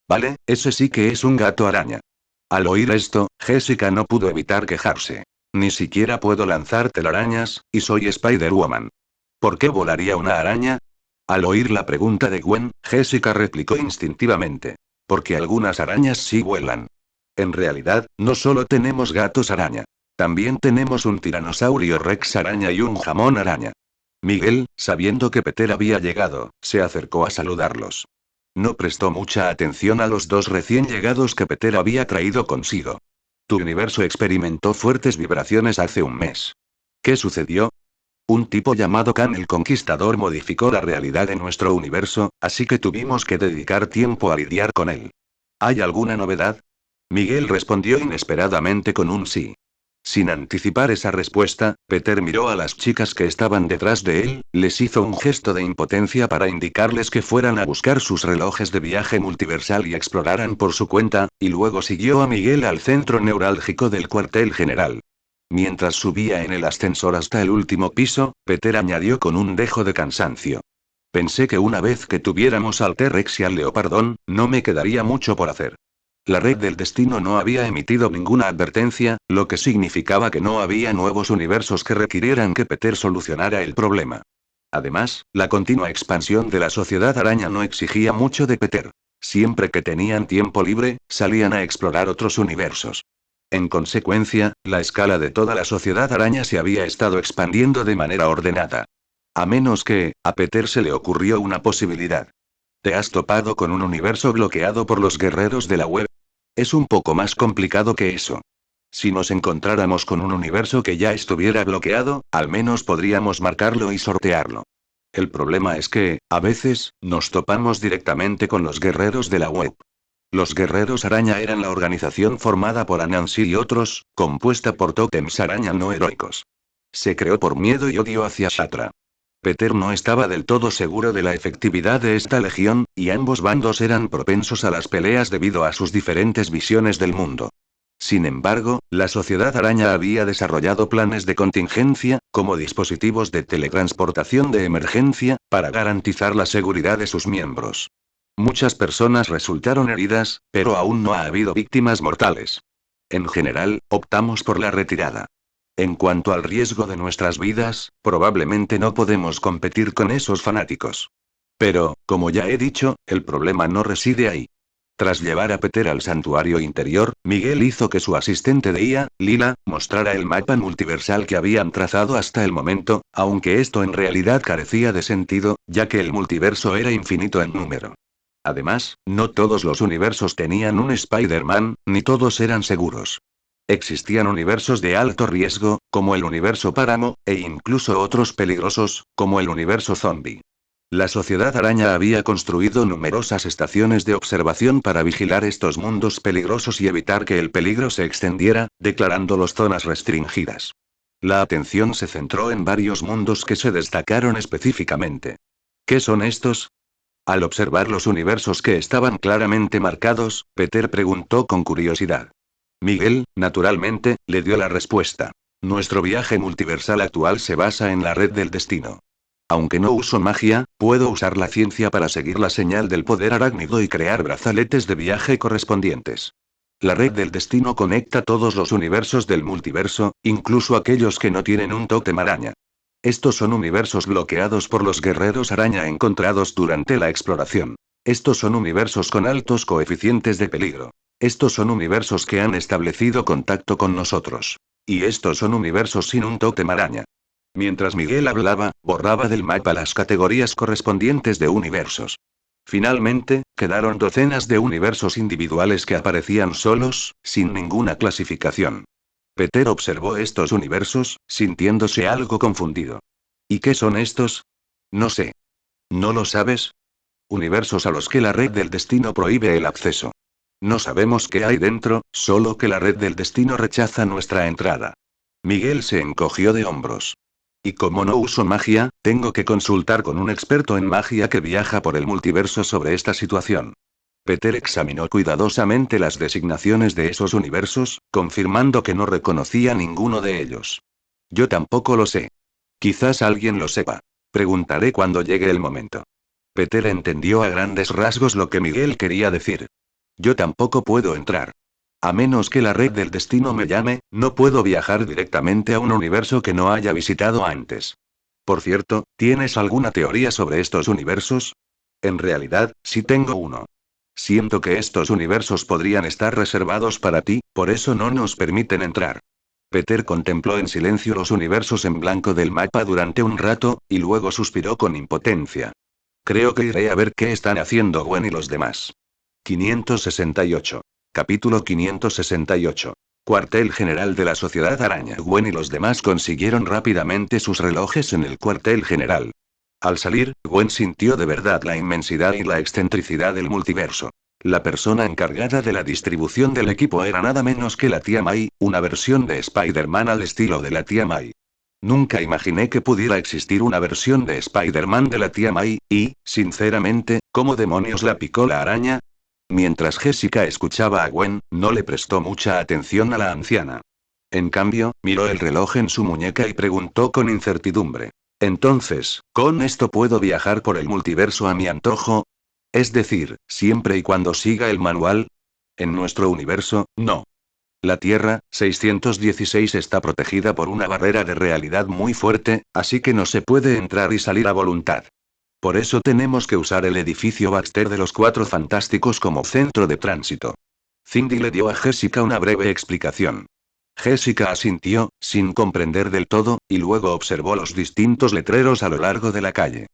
Vale, ese sí que es un gato araña. Al oír esto, Jessica no pudo evitar quejarse. Ni siquiera puedo lanzar telarañas, y soy Spider-Woman. ¿Por qué volaría una araña? Al oír la pregunta de Gwen, Jessica replicó instintivamente. Porque algunas arañas sí vuelan. En realidad, no solo tenemos gatos araña. También tenemos un tiranosaurio rex araña y un jamón araña. Miguel, sabiendo que Peter había llegado, se acercó a saludarlos. No prestó mucha atención a los dos recién llegados que Peter había traído consigo. Tu universo experimentó fuertes vibraciones hace un mes. ¿Qué sucedió? Un tipo llamado Khan el Conquistador modificó la realidad de nuestro universo, así que tuvimos que dedicar tiempo a lidiar con él. ¿Hay alguna novedad? Miguel respondió inesperadamente con un sí. Sin anticipar esa respuesta, Peter miró a las chicas que estaban detrás de él, les hizo un gesto de impotencia para indicarles que fueran a buscar sus relojes de viaje multiversal y exploraran por su cuenta, y luego siguió a Miguel al centro neurálgico del cuartel general. Mientras subía en el ascensor hasta el último piso, Peter añadió con un dejo de cansancio. Pensé que una vez que tuviéramos al T-Rex y al Leopardón, no me quedaría mucho por hacer. La red del destino no había emitido ninguna advertencia, lo que significaba que no había nuevos universos que requirieran que Peter solucionara el problema. Además, la continua expansión de la Sociedad Araña no exigía mucho de Peter. Siempre que tenían tiempo libre, salían a explorar otros universos. En consecuencia, la escala de toda la Sociedad Araña se había estado expandiendo de manera ordenada. A menos que, a Peter se le ocurrió una posibilidad. ¿Te has topado con un universo bloqueado por los guerreros de la web? Es un poco más complicado que eso. Si nos encontráramos con un universo que ya estuviera bloqueado, al menos podríamos marcarlo y sortearlo. El problema es que, a veces, nos topamos directamente con los guerreros de la web. Los guerreros araña eran la organización formada por Anansi y otros, compuesta por tótems araña no heroicos. Se creó por miedo y odio hacia Shatra. Peter no estaba del todo seguro de la efectividad de esta legión, y ambos bandos eran propensos a las peleas debido a sus diferentes visiones del mundo. Sin embargo, la sociedad araña había desarrollado planes de contingencia, como dispositivos de teletransportación de emergencia, para garantizar la seguridad de sus miembros. Muchas personas resultaron heridas, pero aún no ha habido víctimas mortales. En general, optamos por la retirada. En cuanto al riesgo de nuestras vidas, probablemente no podemos competir con esos fanáticos. Pero, como ya he dicho, el problema no reside ahí. Tras llevar a Peter al santuario interior, Miguel hizo que su asistente de IA, Lila, mostrara el mapa multiversal que habían trazado hasta el momento, aunque esto en realidad carecía de sentido, ya que el multiverso era infinito en número. Además, no todos los universos tenían un Spider-Man, ni todos eran seguros. Existían universos de alto riesgo, como el universo Páramo, e incluso otros peligrosos, como el universo zombie. La sociedad araña había construido numerosas estaciones de observación para vigilar estos mundos peligrosos y evitar que el peligro se extendiera, declarándolos zonas restringidas. La atención se centró en varios mundos que se destacaron específicamente. ¿Qué son estos? Al observar los universos que estaban claramente marcados, Peter preguntó con curiosidad. Miguel, naturalmente, le dio la respuesta. Nuestro viaje multiversal actual se basa en la red del destino. Aunque no uso magia, puedo usar la ciencia para seguir la señal del poder arácnido y crear brazaletes de viaje correspondientes. La red del destino conecta todos los universos del multiverso, incluso aquellos que no tienen un tótem araña. Estos son universos bloqueados por los guerreros araña encontrados durante la exploración. Estos son universos con altos coeficientes de peligro. Estos son universos que han establecido contacto con nosotros. Y estos son universos sin un tótem araña. Mientras Miguel hablaba, borraba del mapa las categorías correspondientes de universos. Finalmente, quedaron docenas de universos individuales que aparecían solos, sin ninguna clasificación. Peter observó estos universos, sintiéndose algo confundido. ¿Y qué son estos? No sé. ¿No lo sabes? Universos a los que la red del destino prohíbe el acceso. No sabemos qué hay dentro, solo que la red del destino rechaza nuestra entrada. Miguel se encogió de hombros. Y como no uso magia, tengo que consultar con un experto en magia que viaja por el multiverso sobre esta situación. Peter examinó cuidadosamente las designaciones de esos universos, confirmando que no reconocía ninguno de ellos. Yo tampoco lo sé. Quizás alguien lo sepa. Preguntaré cuando llegue el momento. Peter entendió a grandes rasgos lo que Miguel quería decir. Yo tampoco puedo entrar. A menos que la red del destino me llame, no puedo viajar directamente a un universo que no haya visitado antes. Por cierto, ¿tienes alguna teoría sobre estos universos? En realidad, sí tengo uno. Siento que estos universos podrían estar reservados para ti, por eso no nos permiten entrar. Peter contempló en silencio los universos en blanco del mapa durante un rato, y luego suspiró con impotencia. Creo que iré a ver qué están haciendo Gwen y los demás. 568. Capítulo 568. Cuartel General de la Sociedad Araña. Gwen y los demás consiguieron rápidamente sus relojes en el cuartel general. Al salir, Gwen sintió de verdad la inmensidad y la excentricidad del multiverso. La persona encargada de la distribución del equipo era nada menos que la tía May, una versión de Spider-Man al estilo de la tía May. Nunca imaginé que pudiera existir una versión de Spider-Man de la tía May, y, sinceramente, ¿cómo demonios la picó la araña? Mientras Jessica escuchaba a Gwen, no le prestó mucha atención a la anciana. En cambio, miró el reloj en su muñeca y preguntó con incertidumbre. Entonces, ¿con esto puedo viajar por el multiverso a mi antojo? Es decir, siempre y cuando siga el manual. En nuestro universo, no. La Tierra, 616 está protegida por una barrera de realidad muy fuerte, así que no se puede entrar y salir a voluntad. Por eso tenemos que usar el edificio Baxter de los Cuatro Fantásticos como centro de tránsito. Cindy le dio a Jessica una breve explicación. Jessica asintió, sin comprender del todo, y luego observó los distintos letreros a lo largo de la calle.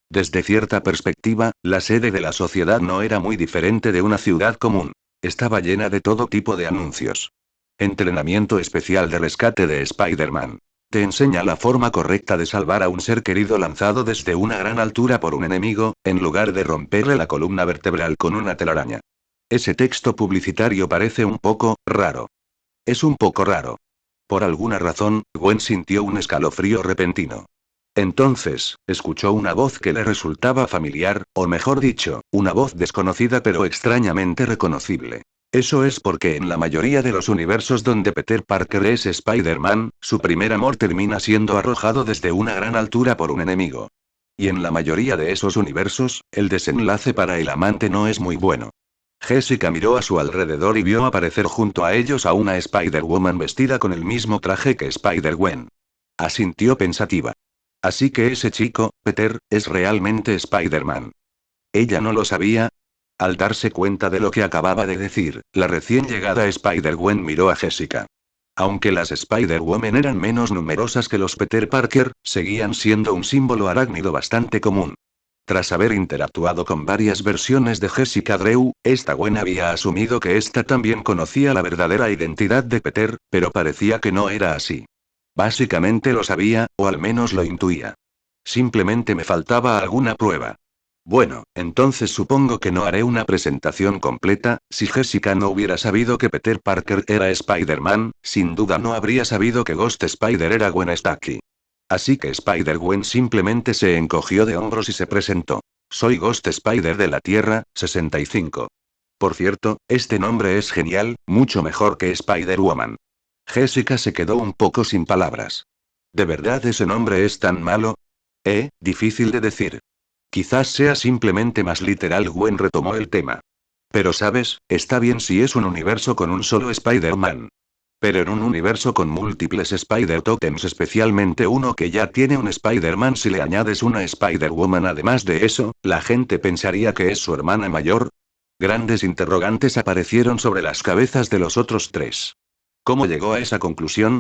Desde cierta perspectiva, la sede de la sociedad no era muy diferente de una ciudad común. Estaba llena de todo tipo de anuncios. Entrenamiento especial de rescate de Spider-Man. Te enseña la forma correcta de salvar a un ser querido lanzado desde una gran altura por un enemigo, en lugar de romperle la columna vertebral con una telaraña. Ese texto publicitario parece un poco raro. Es un poco raro. Por alguna razón, Gwen sintió un escalofrío repentino. Entonces, escuchó una voz que le resultaba familiar, o mejor dicho, una voz desconocida pero extrañamente reconocible. Eso es porque en la mayoría de los universos donde Peter Parker es Spider-Man, su primer amor termina siendo arrojado desde una gran altura por un enemigo. Y en la mayoría de esos universos, el desenlace para el amante no es muy bueno. Jessica miró a su alrededor y vio aparecer junto a ellos a una Spider-Woman vestida con el mismo traje que Spider-Gwen. Asintió pensativa. Así que ese chico, Peter, es realmente Spider-Man. Ella no lo sabía. Al darse cuenta de lo que acababa de decir, la recién llegada Spider-Gwen miró a Jessica. Aunque las Spider-Women eran menos numerosas que los Peter Parker, seguían siendo un símbolo arácnido bastante común. Tras haber interactuado con varias versiones de Jessica Drew, esta Gwen había asumido que ésta también conocía la verdadera identidad de Peter, pero parecía que no era así. Básicamente lo sabía, o al menos lo intuía. Simplemente me faltaba alguna prueba. Bueno, entonces supongo que no haré una presentación completa. Si Jessica no hubiera sabido que Peter Parker era Spider-Man, sin duda no habría sabido que Ghost Spider era Gwen Stacy. Así que Spider-Gwen simplemente se encogió de hombros y se presentó. Soy Ghost Spider de la Tierra, 65. Por cierto, este nombre es genial, mucho mejor que Spider-Woman. Jessica se quedó un poco sin palabras. ¿De verdad ese nombre es tan malo? Difícil de decir. Quizás sea simplemente más literal. Gwen retomó el tema. Pero sabes, está bien si es un universo con un solo Spider-Man. Pero en un universo con múltiples Spider-Totems, especialmente uno que ya tiene un Spider-Man, si le añades una Spider-Woman además de eso, la gente pensaría que es su hermana mayor. Grandes interrogantes aparecieron sobre las cabezas de los otros tres. ¿Cómo llegó a esa conclusión?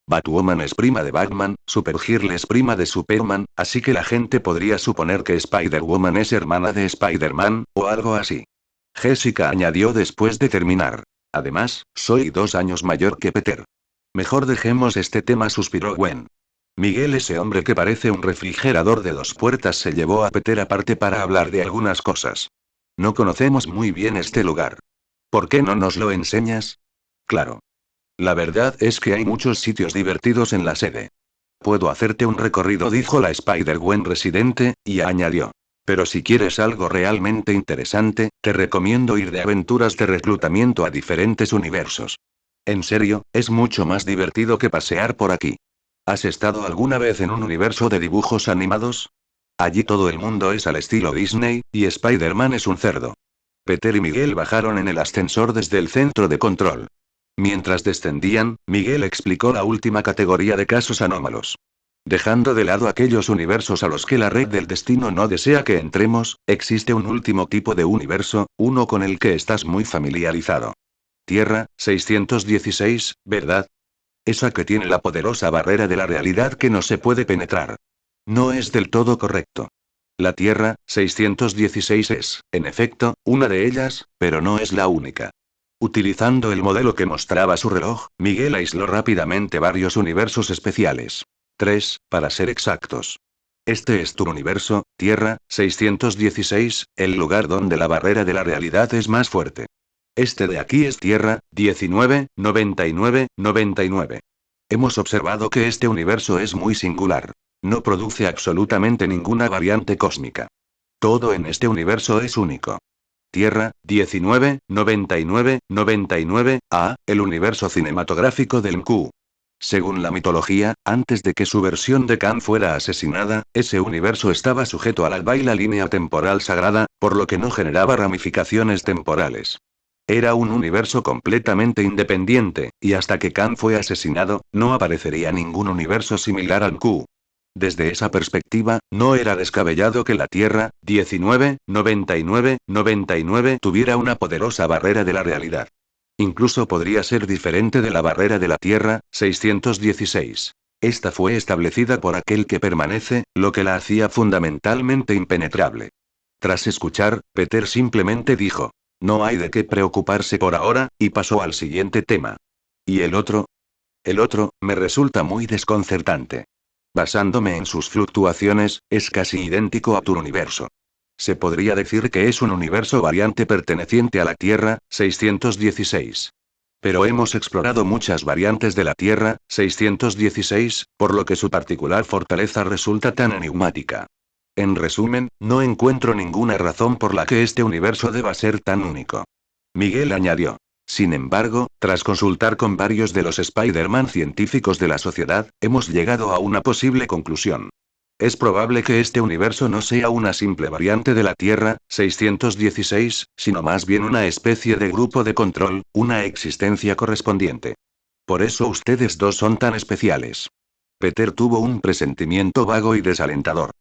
Batwoman es prima de Batman, Supergirl es prima de Superman, así que la gente podría suponer que Spider-Woman es hermana de Spider-Man, o algo así. Jessica añadió después de terminar. Además, soy 2 años mayor que Peter. Mejor dejemos este tema, suspiró Gwen. Miguel, ese hombre que parece un refrigerador de 2 puertas, se llevó a Peter aparte para hablar de algunas cosas. No conocemos muy bien este lugar. ¿Por qué no nos lo enseñas? Claro. La verdad es que hay muchos sitios divertidos en la sede. Puedo hacerte un recorrido, dijo la Spider-Gwen residente, y añadió. Pero si quieres algo realmente interesante, te recomiendo ir de aventuras de reclutamiento a diferentes universos. En serio, es mucho más divertido que pasear por aquí. ¿Has estado alguna vez en un universo de dibujos animados? Allí todo el mundo es al estilo Disney, y Spider-Man es un cerdo. Peter y Miguel bajaron en el ascensor desde el centro de control. Mientras descendían, Miguel explicó la última categoría de casos anómalos. Dejando de lado aquellos universos a los que la red del destino no desea que entremos, existe un último tipo de universo, uno con el que estás muy familiarizado. Tierra, 616, ¿verdad? Esa que tiene la poderosa barrera de la realidad que no se puede penetrar. No es del todo correcto. La Tierra, 616 es, en efecto, una de ellas, pero no es la única. Utilizando el modelo que mostraba su reloj, Miguel aisló rápidamente varios universos especiales. 3, para ser exactos. Este es tu universo, Tierra, 616, el lugar donde la barrera de la realidad es más fuerte. Este de aquí es Tierra, 19, 99, 99. Hemos observado que este universo es muy singular. No produce absolutamente ninguna variante cósmica. Todo en este universo es único. Tierra, 19, 99, 99, el universo cinematográfico del MCU. Según la mitología, antes de que su versión de Khan fuera asesinada, ese universo estaba sujeto a la línea temporal sagrada, por lo que no generaba ramificaciones temporales. Era un universo completamente independiente, y hasta que Khan fue asesinado, no aparecería ningún universo similar al MCU. Desde esa perspectiva, no era descabellado que la Tierra, 19, 99, 99 tuviera una poderosa barrera de la realidad. Incluso podría ser diferente de la barrera de la Tierra, 616. Esta fue establecida por aquel que permanece, lo que la hacía fundamentalmente impenetrable. Tras escuchar, Peter simplemente dijo, no hay de qué preocuparse por ahora, y pasó al siguiente tema. ¿Y el otro? El otro, me resulta muy desconcertante. Basándome en sus fluctuaciones, es casi idéntico a tu universo. Se podría decir que es un universo variante perteneciente a la Tierra, 616. Pero hemos explorado muchas variantes de la Tierra, 616, por lo que su particular fortaleza resulta tan enigmática. En resumen, no encuentro ninguna razón por la que este universo deba ser tan único. Miguel añadió. Sin embargo, tras consultar con varios de los Spider-Man científicos de la sociedad, hemos llegado a una posible conclusión. Es probable que este universo no sea una simple variante de la Tierra, 616, sino más bien una especie de grupo de control, una existencia correspondiente. Por eso ustedes dos son tan especiales. Peter tuvo un presentimiento vago y desalentador.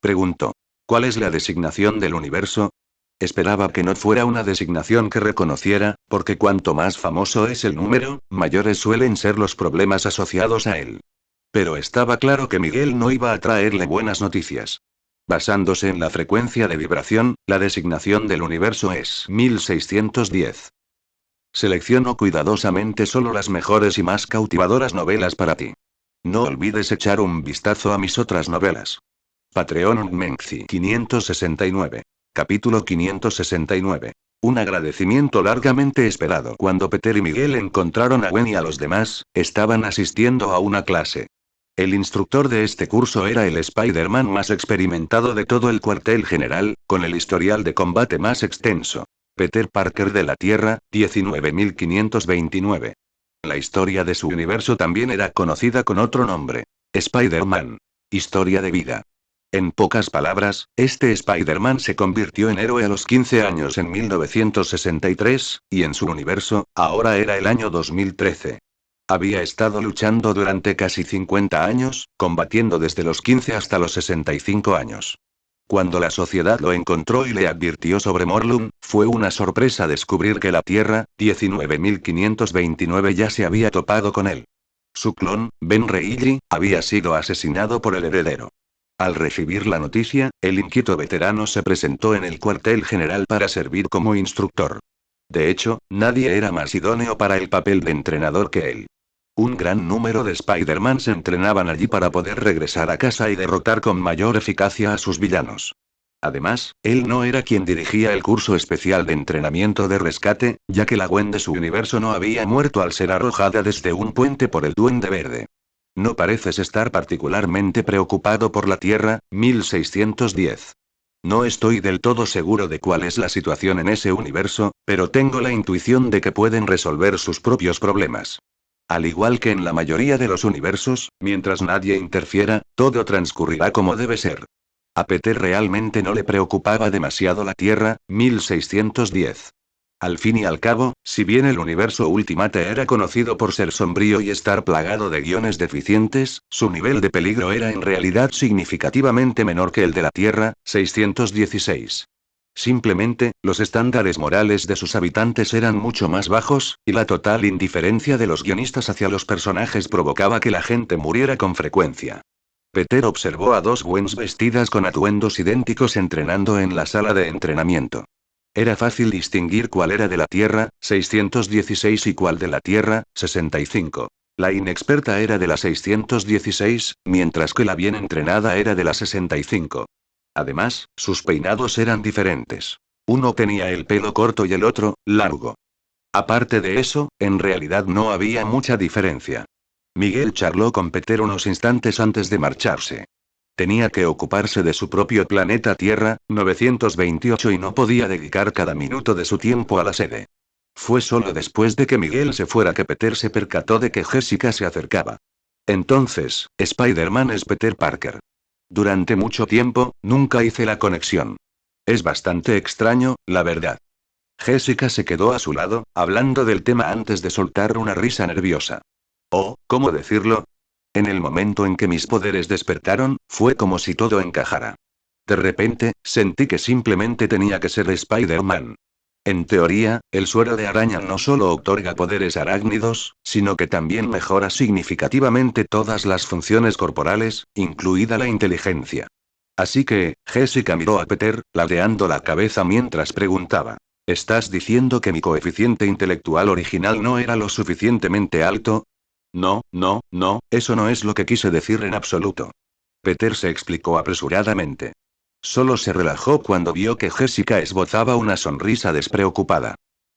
Preguntó. ¿Cuál es la designación del universo? Esperaba que no fuera una designación que reconociera, porque cuanto más famoso es el número, mayores suelen ser los problemas asociados a él. Pero estaba claro que Miguel no iba a traerle buenas noticias. Basándose en la frecuencia de vibración, la designación del universo es 1610. Selecciono cuidadosamente solo las mejores y más cautivadoras novelas para ti. No olvides echar un vistazo a mis otras novelas. Patreon Unmenzi 569. Capítulo 569. Un agradecimiento largamente esperado. Cuando Peter y Miguel encontraron a Gwen y a los demás, estaban asistiendo a una clase. El instructor de este curso era el Spider-Man más experimentado de todo el cuartel general, con el historial de combate más extenso. Peter Parker de la Tierra, 19529. La historia de su universo también era conocida con otro nombre. Spider-Man. Historia de vida. En pocas palabras, este Spider-Man se convirtió en héroe a los 15 años en 1963, y en su universo, ahora era el año 2013. Había estado luchando durante casi 50 años, combatiendo desde los 15 hasta los 65 años. Cuando la sociedad lo encontró y le advirtió sobre Morlun, fue una sorpresa descubrir que la Tierra, 19529 ya se había topado con él. Su clon, Ben Reilly, había sido asesinado por el heredero. Al recibir la noticia, el inquieto veterano se presentó en el cuartel general para servir como instructor. De hecho, nadie era más idóneo para el papel de entrenador que él. Un gran número de Spider-Man se entrenaban allí para poder regresar a casa y derrotar con mayor eficacia a sus villanos. Además, él no era quien dirigía el curso especial de entrenamiento de rescate, ya que la Gwen de su universo no había muerto al ser arrojada desde un puente por el Duende Verde. No pareces estar particularmente preocupado por la Tierra, 1610. No estoy del todo seguro de cuál es la situación en ese universo, pero tengo la intuición de que pueden resolver sus propios problemas. Al igual que en la mayoría de los universos, mientras nadie interfiera, todo transcurrirá como debe ser. A Peter realmente no le preocupaba demasiado la Tierra, 1610. Al fin y al cabo, si bien el universo Ultimate era conocido por ser sombrío y estar plagado de guiones deficientes, su nivel de peligro era en realidad significativamente menor que el de la Tierra, 616. Simplemente, los estándares morales de sus habitantes eran mucho más bajos, y la total indiferencia de los guionistas hacia los personajes provocaba que la gente muriera con frecuencia. Peter observó a dos Gwens vestidas con atuendos idénticos entrenando en la sala de entrenamiento. Era fácil distinguir cuál era de la Tierra, 616 y cuál de la Tierra, 65. La inexperta era de la 616, mientras que la bien entrenada era de la 65. Además, sus peinados eran diferentes. Uno tenía el pelo corto y el otro, largo. Aparte de eso, en realidad no había mucha diferencia. Miguel charló con Peter unos instantes antes de marcharse. Tenía que ocuparse de su propio planeta Tierra, 928 y no podía dedicar cada minuto de su tiempo a la sede. Fue solo después de que Miguel se fuera que Peter se percató de que Jessica se acercaba. Entonces, Spider-Man es Peter Parker. Durante mucho tiempo, nunca hice la conexión. Es bastante extraño, la verdad. Jessica se quedó a su lado, hablando del tema antes de soltar una risa nerviosa. Oh, ¿cómo decirlo? En el momento en que mis poderes despertaron, fue como si todo encajara. De repente, sentí que simplemente tenía que ser Spider-Man. En teoría, el suero de araña no solo otorga poderes arácnidos, sino que también mejora significativamente todas las funciones corporales, incluida la inteligencia. Así que, Jessica miró a Peter, ladeando la cabeza mientras preguntaba. ¿Estás diciendo que mi coeficiente intelectual original no era lo suficientemente alto? No, no, no, eso no es lo que quise decir en absoluto. Peter se explicó apresuradamente. Solo se relajó cuando vio que Jessica esbozaba una sonrisa despreocupada.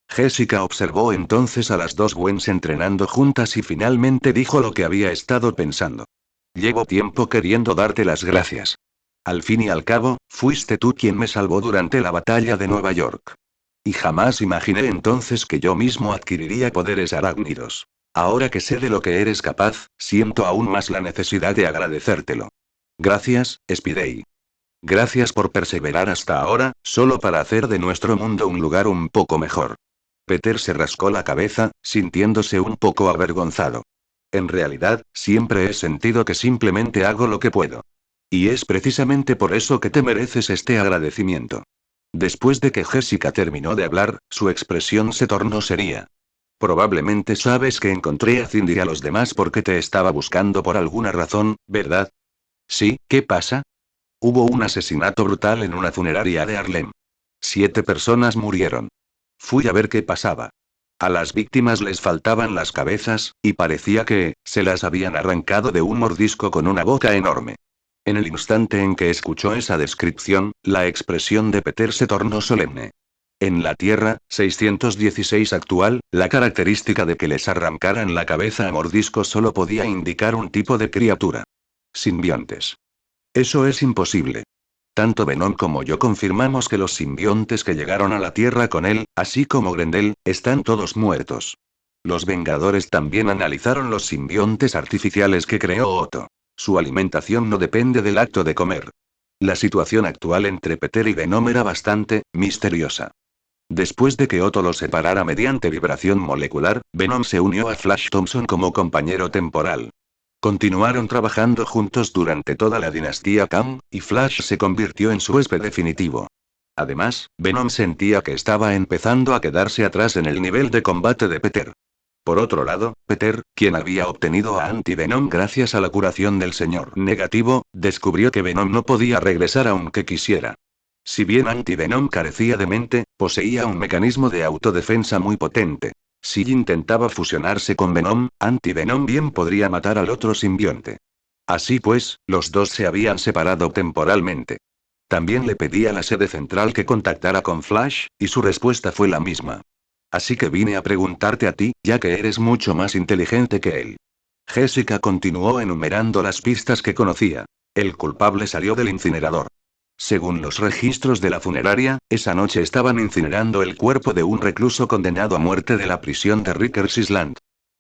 Jessica observó entonces a las dos Gwens entrenando juntas y finalmente dijo lo que había estado pensando. Llevo tiempo queriendo darte las gracias. Al fin y al cabo, fuiste tú quien me salvó durante la batalla de Nueva York. Y jamás imaginé entonces que yo mismo adquiriría poderes arácnidos. Ahora que sé de lo que eres capaz, siento aún más la necesidad de agradecértelo. Gracias, Spidey. Gracias por perseverar hasta ahora, solo para hacer de nuestro mundo un lugar un poco mejor. Peter se rascó la cabeza, sintiéndose un poco avergonzado. En realidad, siempre he sentido que simplemente hago lo que puedo. Y es precisamente por eso que te mereces este agradecimiento. Después de que Jessica terminó de hablar, su expresión se tornó seria. Probablemente sabes que encontré a Cindy y a los demás porque te estaba buscando por alguna razón, ¿verdad? Sí, ¿qué pasa? Hubo un asesinato brutal en una funeraria de Harlem. 7 personas murieron. Fui a ver qué pasaba. A las víctimas les faltaban las cabezas, y parecía que, se las habían arrancado de un mordisco con una boca enorme. En el instante en que escuchó esa descripción, la expresión de Peter se tornó solemne. En la Tierra, 616 actual, la característica de que les arrancaran la cabeza a mordiscos solo podía indicar un tipo de criatura. Simbiontes. Eso es imposible. Tanto Venom como yo confirmamos que los simbiontes que llegaron a la Tierra con él, así como Grendel, están todos muertos. Los Vengadores también analizaron los simbiontes artificiales que creó Otto. Su alimentación no depende del acto de comer. La situación actual entre Peter y Venom era bastante misteriosa. Después de que Otto los separara mediante vibración molecular, Venom se unió a Flash Thompson como compañero temporal. Continuaron trabajando juntos durante toda la dinastía Kang, y Flash se convirtió en su huésped definitivo. Además, Venom sentía que estaba empezando a quedarse atrás en el nivel de combate de Peter. Por otro lado, Peter, quien había obtenido a Anti-Venom gracias a la curación del Señor Negativo, descubrió que Venom no podía regresar aunque quisiera. Si bien Anti-Venom carecía de mente, poseía un mecanismo de autodefensa muy potente. Si intentaba fusionarse con Venom, Anti-Venom bien podría matar al otro simbionte. Así pues, los dos se habían separado temporalmente. También le pedí a la sede central que contactara con Flash, y su respuesta fue la misma. Así que vine a preguntarte a ti, ya que eres mucho más inteligente que él. Jessica continuó enumerando las pistas que conocía. El culpable salió del incinerador. Según los registros de la funeraria, esa noche estaban incinerando el cuerpo de un recluso condenado a muerte de la prisión de Rikers Island.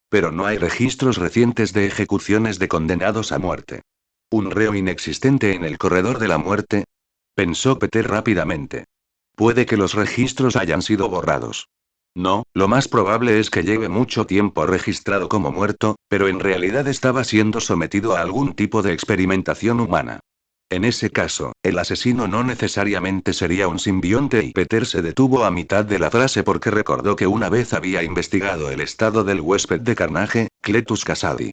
Pero no hay registros recientes de ejecuciones de condenados a muerte. ¿Un reo inexistente en el corredor de la muerte? Pensó Peter rápidamente. Puede que los registros hayan sido borrados. No, lo más probable es que lleve mucho tiempo registrado como muerto, pero en realidad estaba siendo sometido a algún tipo de experimentación humana. En ese caso, el asesino no necesariamente sería un simbionte y Peter se detuvo a mitad de la frase porque recordó que una vez había investigado el estado del huésped de Carnage, Cletus Kasady.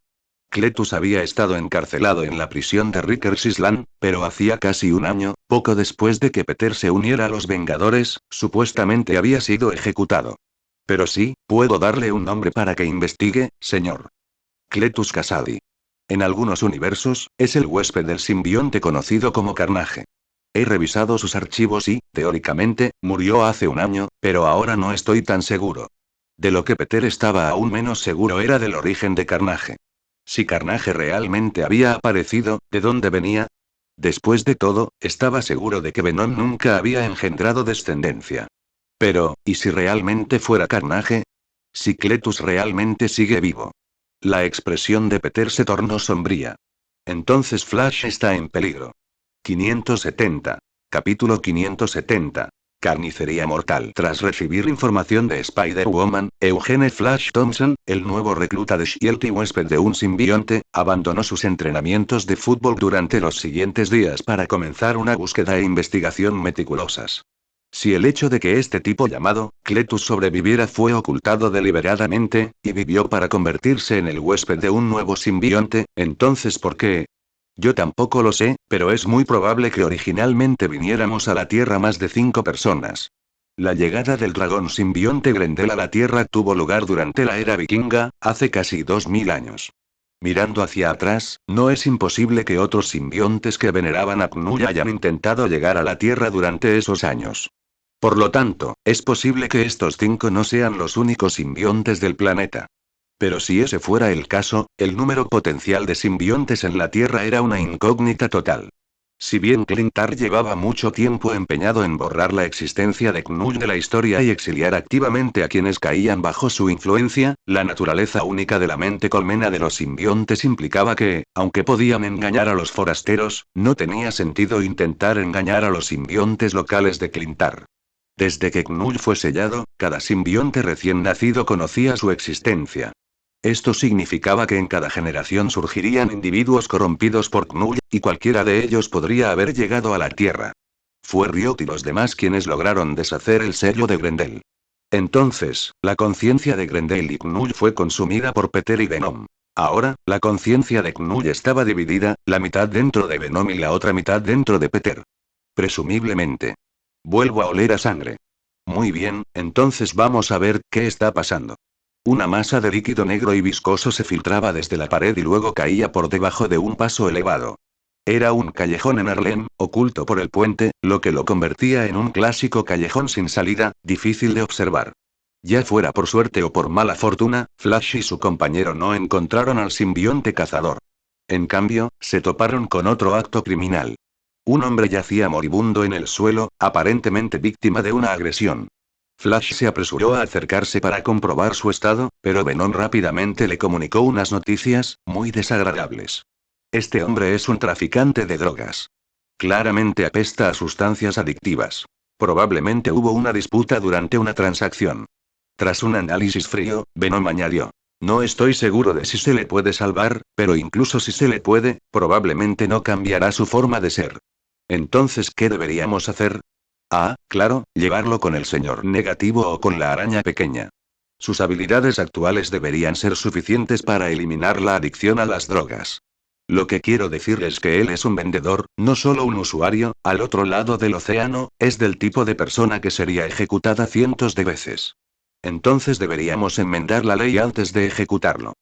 Cletus había estado encarcelado en la prisión de Rikers Island, pero hacía casi un año, poco después de que Peter se uniera a los Vengadores, supuestamente había sido ejecutado. Pero sí, puedo darle un nombre para que investigue, señor. Cletus Kasady. En algunos universos, es el huésped del simbionte conocido como Carnage. He revisado sus archivos y, teóricamente, murió hace un año, pero ahora no estoy tan seguro. De lo que Peter estaba aún menos seguro era del origen de Carnage. Si Carnage realmente había aparecido, ¿de dónde venía? Después de todo, estaba seguro de que Venom nunca había engendrado descendencia. Pero, ¿y si realmente fuera Carnage? Si Cletus realmente sigue vivo. La expresión de Peter se tornó sombría. Entonces Flash está en peligro. 570. Capítulo 570. Carnicería mortal. Tras recibir información de Spider-Woman, Eugene Flash Thompson, el nuevo recluta de S.H.I.E.L.D. y huésped de un simbionte, abandonó sus entrenamientos de fútbol durante los siguientes días para comenzar una búsqueda e investigación meticulosas. Si el hecho de que este tipo llamado Cletus sobreviviera fue ocultado deliberadamente, y vivió para convertirse en el huésped de un nuevo simbionte, entonces ¿por qué? Yo tampoco lo sé, pero es muy probable que originalmente viniéramos a la Tierra más de 5 personas. La llegada del dragón simbionte Grendel a la Tierra tuvo lugar durante la era vikinga, hace casi 2000 años. Mirando hacia atrás, no es imposible que otros simbiontes que veneraban a Knull hayan intentado llegar a la Tierra durante esos años. Por lo tanto, es posible que estos 5 no sean los únicos simbiontes del planeta. Pero si ese fuera el caso, el número potencial de simbiontes en la Tierra era una incógnita total. Si bien Clintar llevaba mucho tiempo empeñado en borrar la existencia de Knull de la historia y exiliar activamente a quienes caían bajo su influencia, la naturaleza única de la mente colmena de los simbiontes implicaba que, aunque podían engañar a los forasteros, no tenía sentido intentar engañar a los simbiontes locales de Clintar. Desde que Knull fue sellado, cada simbionte recién nacido conocía su existencia. Esto significaba que en cada generación surgirían individuos corrompidos por Knull, y cualquiera de ellos podría haber llegado a la Tierra. Fue Riot y los demás quienes lograron deshacer el sello de Grendel. Entonces, la conciencia de Grendel y Knull fue consumida por Peter y Venom. Ahora, la conciencia de Knull estaba dividida, la mitad dentro de Venom y la otra mitad dentro de Peter. Presumiblemente. Vuelvo a oler a sangre. Muy bien, entonces vamos a ver qué está pasando. Una masa de líquido negro y viscoso se filtraba desde la pared y luego caía por debajo de un paso elevado. Era un callejón en Harlem, oculto por el puente, lo que lo convertía en un clásico callejón sin salida, difícil de observar. Ya fuera por suerte o por mala fortuna, Flash y su compañero no encontraron al simbionte cazador. En cambio, se toparon con otro acto criminal. Un hombre yacía moribundo en el suelo, aparentemente víctima de una agresión. Flash se apresuró a acercarse para comprobar su estado, pero Venom rápidamente le comunicó unas noticias, muy desagradables. Este hombre es un traficante de drogas. Claramente apesta a sustancias adictivas. Probablemente hubo una disputa durante una transacción. Tras un análisis frío, Venom añadió. No estoy seguro de si se le puede salvar, pero incluso si se le puede, probablemente no cambiará su forma de ser. Entonces, ¿qué deberíamos hacer? Ah, claro, llevarlo con el señor negativo o con la araña pequeña. Sus habilidades actuales deberían ser suficientes para eliminar la adicción a las drogas. Lo que quiero decir es que él es un vendedor, no solo un usuario, al otro lado del océano, es del tipo de persona que sería ejecutada cientos de veces. Entonces deberíamos enmendar la ley antes de ejecutarlo.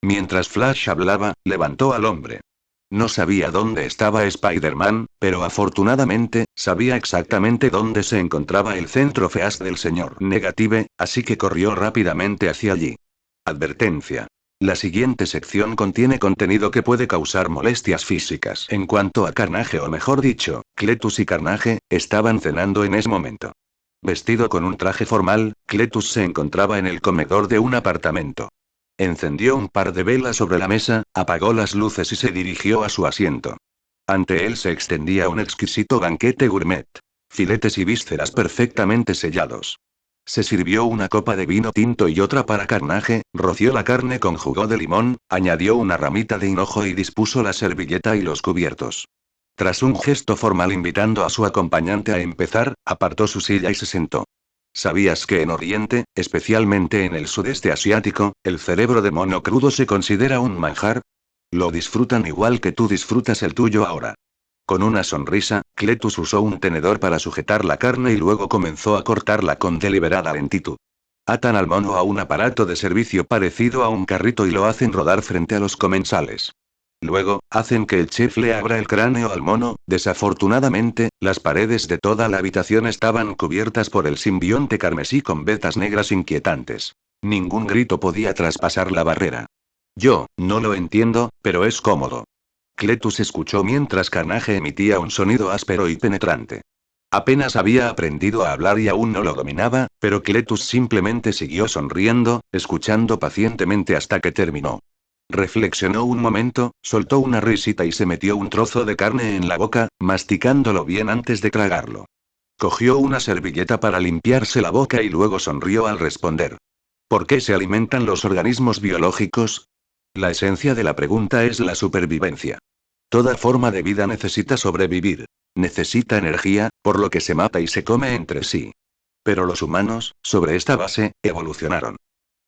Mientras Flash hablaba, levantó al hombre. No sabía dónde estaba Spider-Man, pero afortunadamente, sabía exactamente dónde se encontraba el centro Feast del señor Negative, así que corrió rápidamente hacia allí. Advertencia. La siguiente sección contiene contenido que puede causar molestias físicas. En cuanto a Carnage, o mejor dicho, Cletus y Carnage, estaban cenando en ese momento. Vestido con un traje formal, Cletus se encontraba en el comedor de un apartamento. Encendió un par de velas sobre la mesa, apagó las luces y se dirigió a su asiento. Ante él se extendía un exquisito banquete gourmet. Filetes y vísceras perfectamente sellados. Se sirvió una copa de vino tinto y otra para Carnage, roció la carne con jugo de limón, añadió una ramita de hinojo y dispuso la servilleta y los cubiertos. Tras un gesto formal invitando a su acompañante a empezar, apartó su silla y se sentó. ¿Sabías que en Oriente, especialmente en el sudeste asiático, el cerebro de mono crudo se considera un manjar? Lo disfrutan igual que tú disfrutas el tuyo ahora. Con una sonrisa, Cletus usó un tenedor para sujetar la carne y luego comenzó a cortarla con deliberada lentitud. Atan al mono a un aparato de servicio parecido a un carrito y lo hacen rodar frente a los comensales. Luego, hacen que el chef le abra el cráneo al mono. Desafortunadamente, las paredes de toda la habitación estaban cubiertas por el simbionte carmesí con vetas negras inquietantes. Ningún grito podía traspasar la barrera. Yo, no lo entiendo, pero es cómodo. Cletus escuchó mientras Carnage emitía un sonido áspero y penetrante. Apenas había aprendido a hablar y aún no lo dominaba, pero Cletus simplemente siguió sonriendo, escuchando pacientemente hasta que terminó. Reflexionó un momento, soltó una risita y se metió un trozo de carne en la boca, masticándolo bien antes de tragarlo. Cogió una servilleta para limpiarse la boca y luego sonrió al responder. ¿Por qué se alimentan los organismos biológicos? La esencia de la pregunta es la supervivencia. Toda forma de vida necesita sobrevivir. Necesita energía, por lo que se mata y se come entre sí. Pero los humanos, sobre esta base, evolucionaron.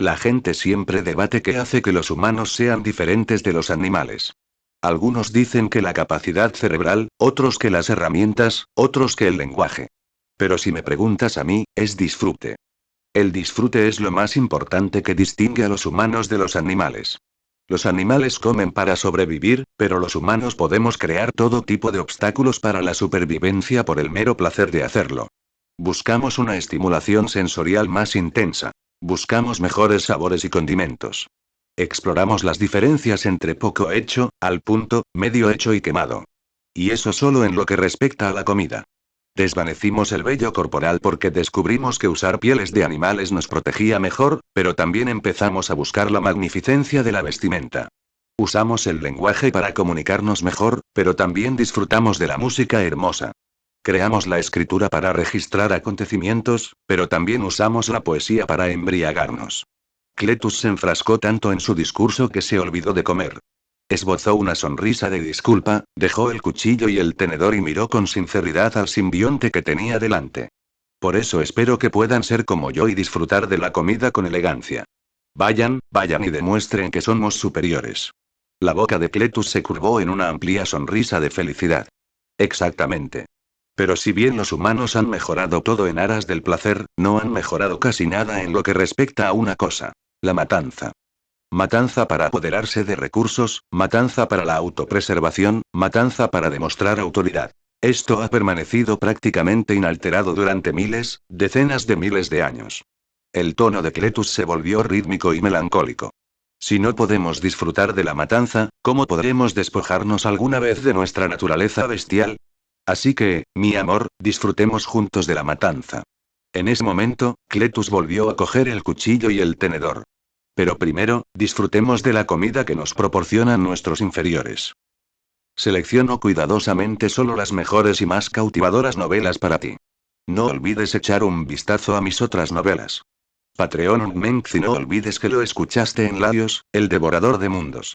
La gente siempre debate qué hace que los humanos sean diferentes de los animales. Algunos dicen que la capacidad cerebral, otros que las herramientas, otros que el lenguaje. Pero si me preguntas a mí, es disfrute. El disfrute es lo más importante que distingue a los humanos de los animales. Los animales comen para sobrevivir, pero los humanos podemos crear todo tipo de obstáculos para la supervivencia por el mero placer de hacerlo. Buscamos una estimulación sensorial más intensa. Buscamos mejores sabores y condimentos. Exploramos las diferencias entre poco hecho, al punto, medio hecho y quemado. Y eso solo en lo que respecta a la comida. Desvanecimos el vello corporal porque descubrimos que usar pieles de animales nos protegía mejor, pero también empezamos a buscar la magnificencia de la vestimenta. Usamos el lenguaje para comunicarnos mejor, pero también disfrutamos de la música hermosa. Creamos la escritura para registrar acontecimientos, pero también usamos la poesía para embriagarnos. Cletus se enfrascó tanto en su discurso que se olvidó de comer. Esbozó una sonrisa de disculpa, dejó el cuchillo y el tenedor y miró con sinceridad al simbionte que tenía delante. Por eso espero que puedan ser como yo y disfrutar de la comida con elegancia. Vayan, vayan y demuestren que somos superiores. La boca de Cletus se curvó en una amplia sonrisa de felicidad. Exactamente. Pero si bien los humanos han mejorado todo en aras del placer, no han mejorado casi nada en lo que respecta a una cosa: la matanza. Matanza para apoderarse de recursos, matanza para la autopreservación, matanza para demostrar autoridad. Esto ha permanecido prácticamente inalterado durante miles, decenas de miles de años. El tono de Cletus se volvió rítmico y melancólico. Si no podemos disfrutar de la matanza, ¿cómo podremos despojarnos alguna vez de nuestra naturaleza bestial? Así que, mi amor, disfrutemos juntos de la matanza. En ese momento, Cletus volvió a coger el cuchillo y el tenedor. Pero primero, disfrutemos de la comida que nos proporcionan nuestros inferiores. Selecciono cuidadosamente solo las mejores y más cautivadoras novelas para ti. No olvides echar un vistazo a mis otras novelas. Patreon Menk y no olvides que lo escuchaste en Labios, el devorador de mundos.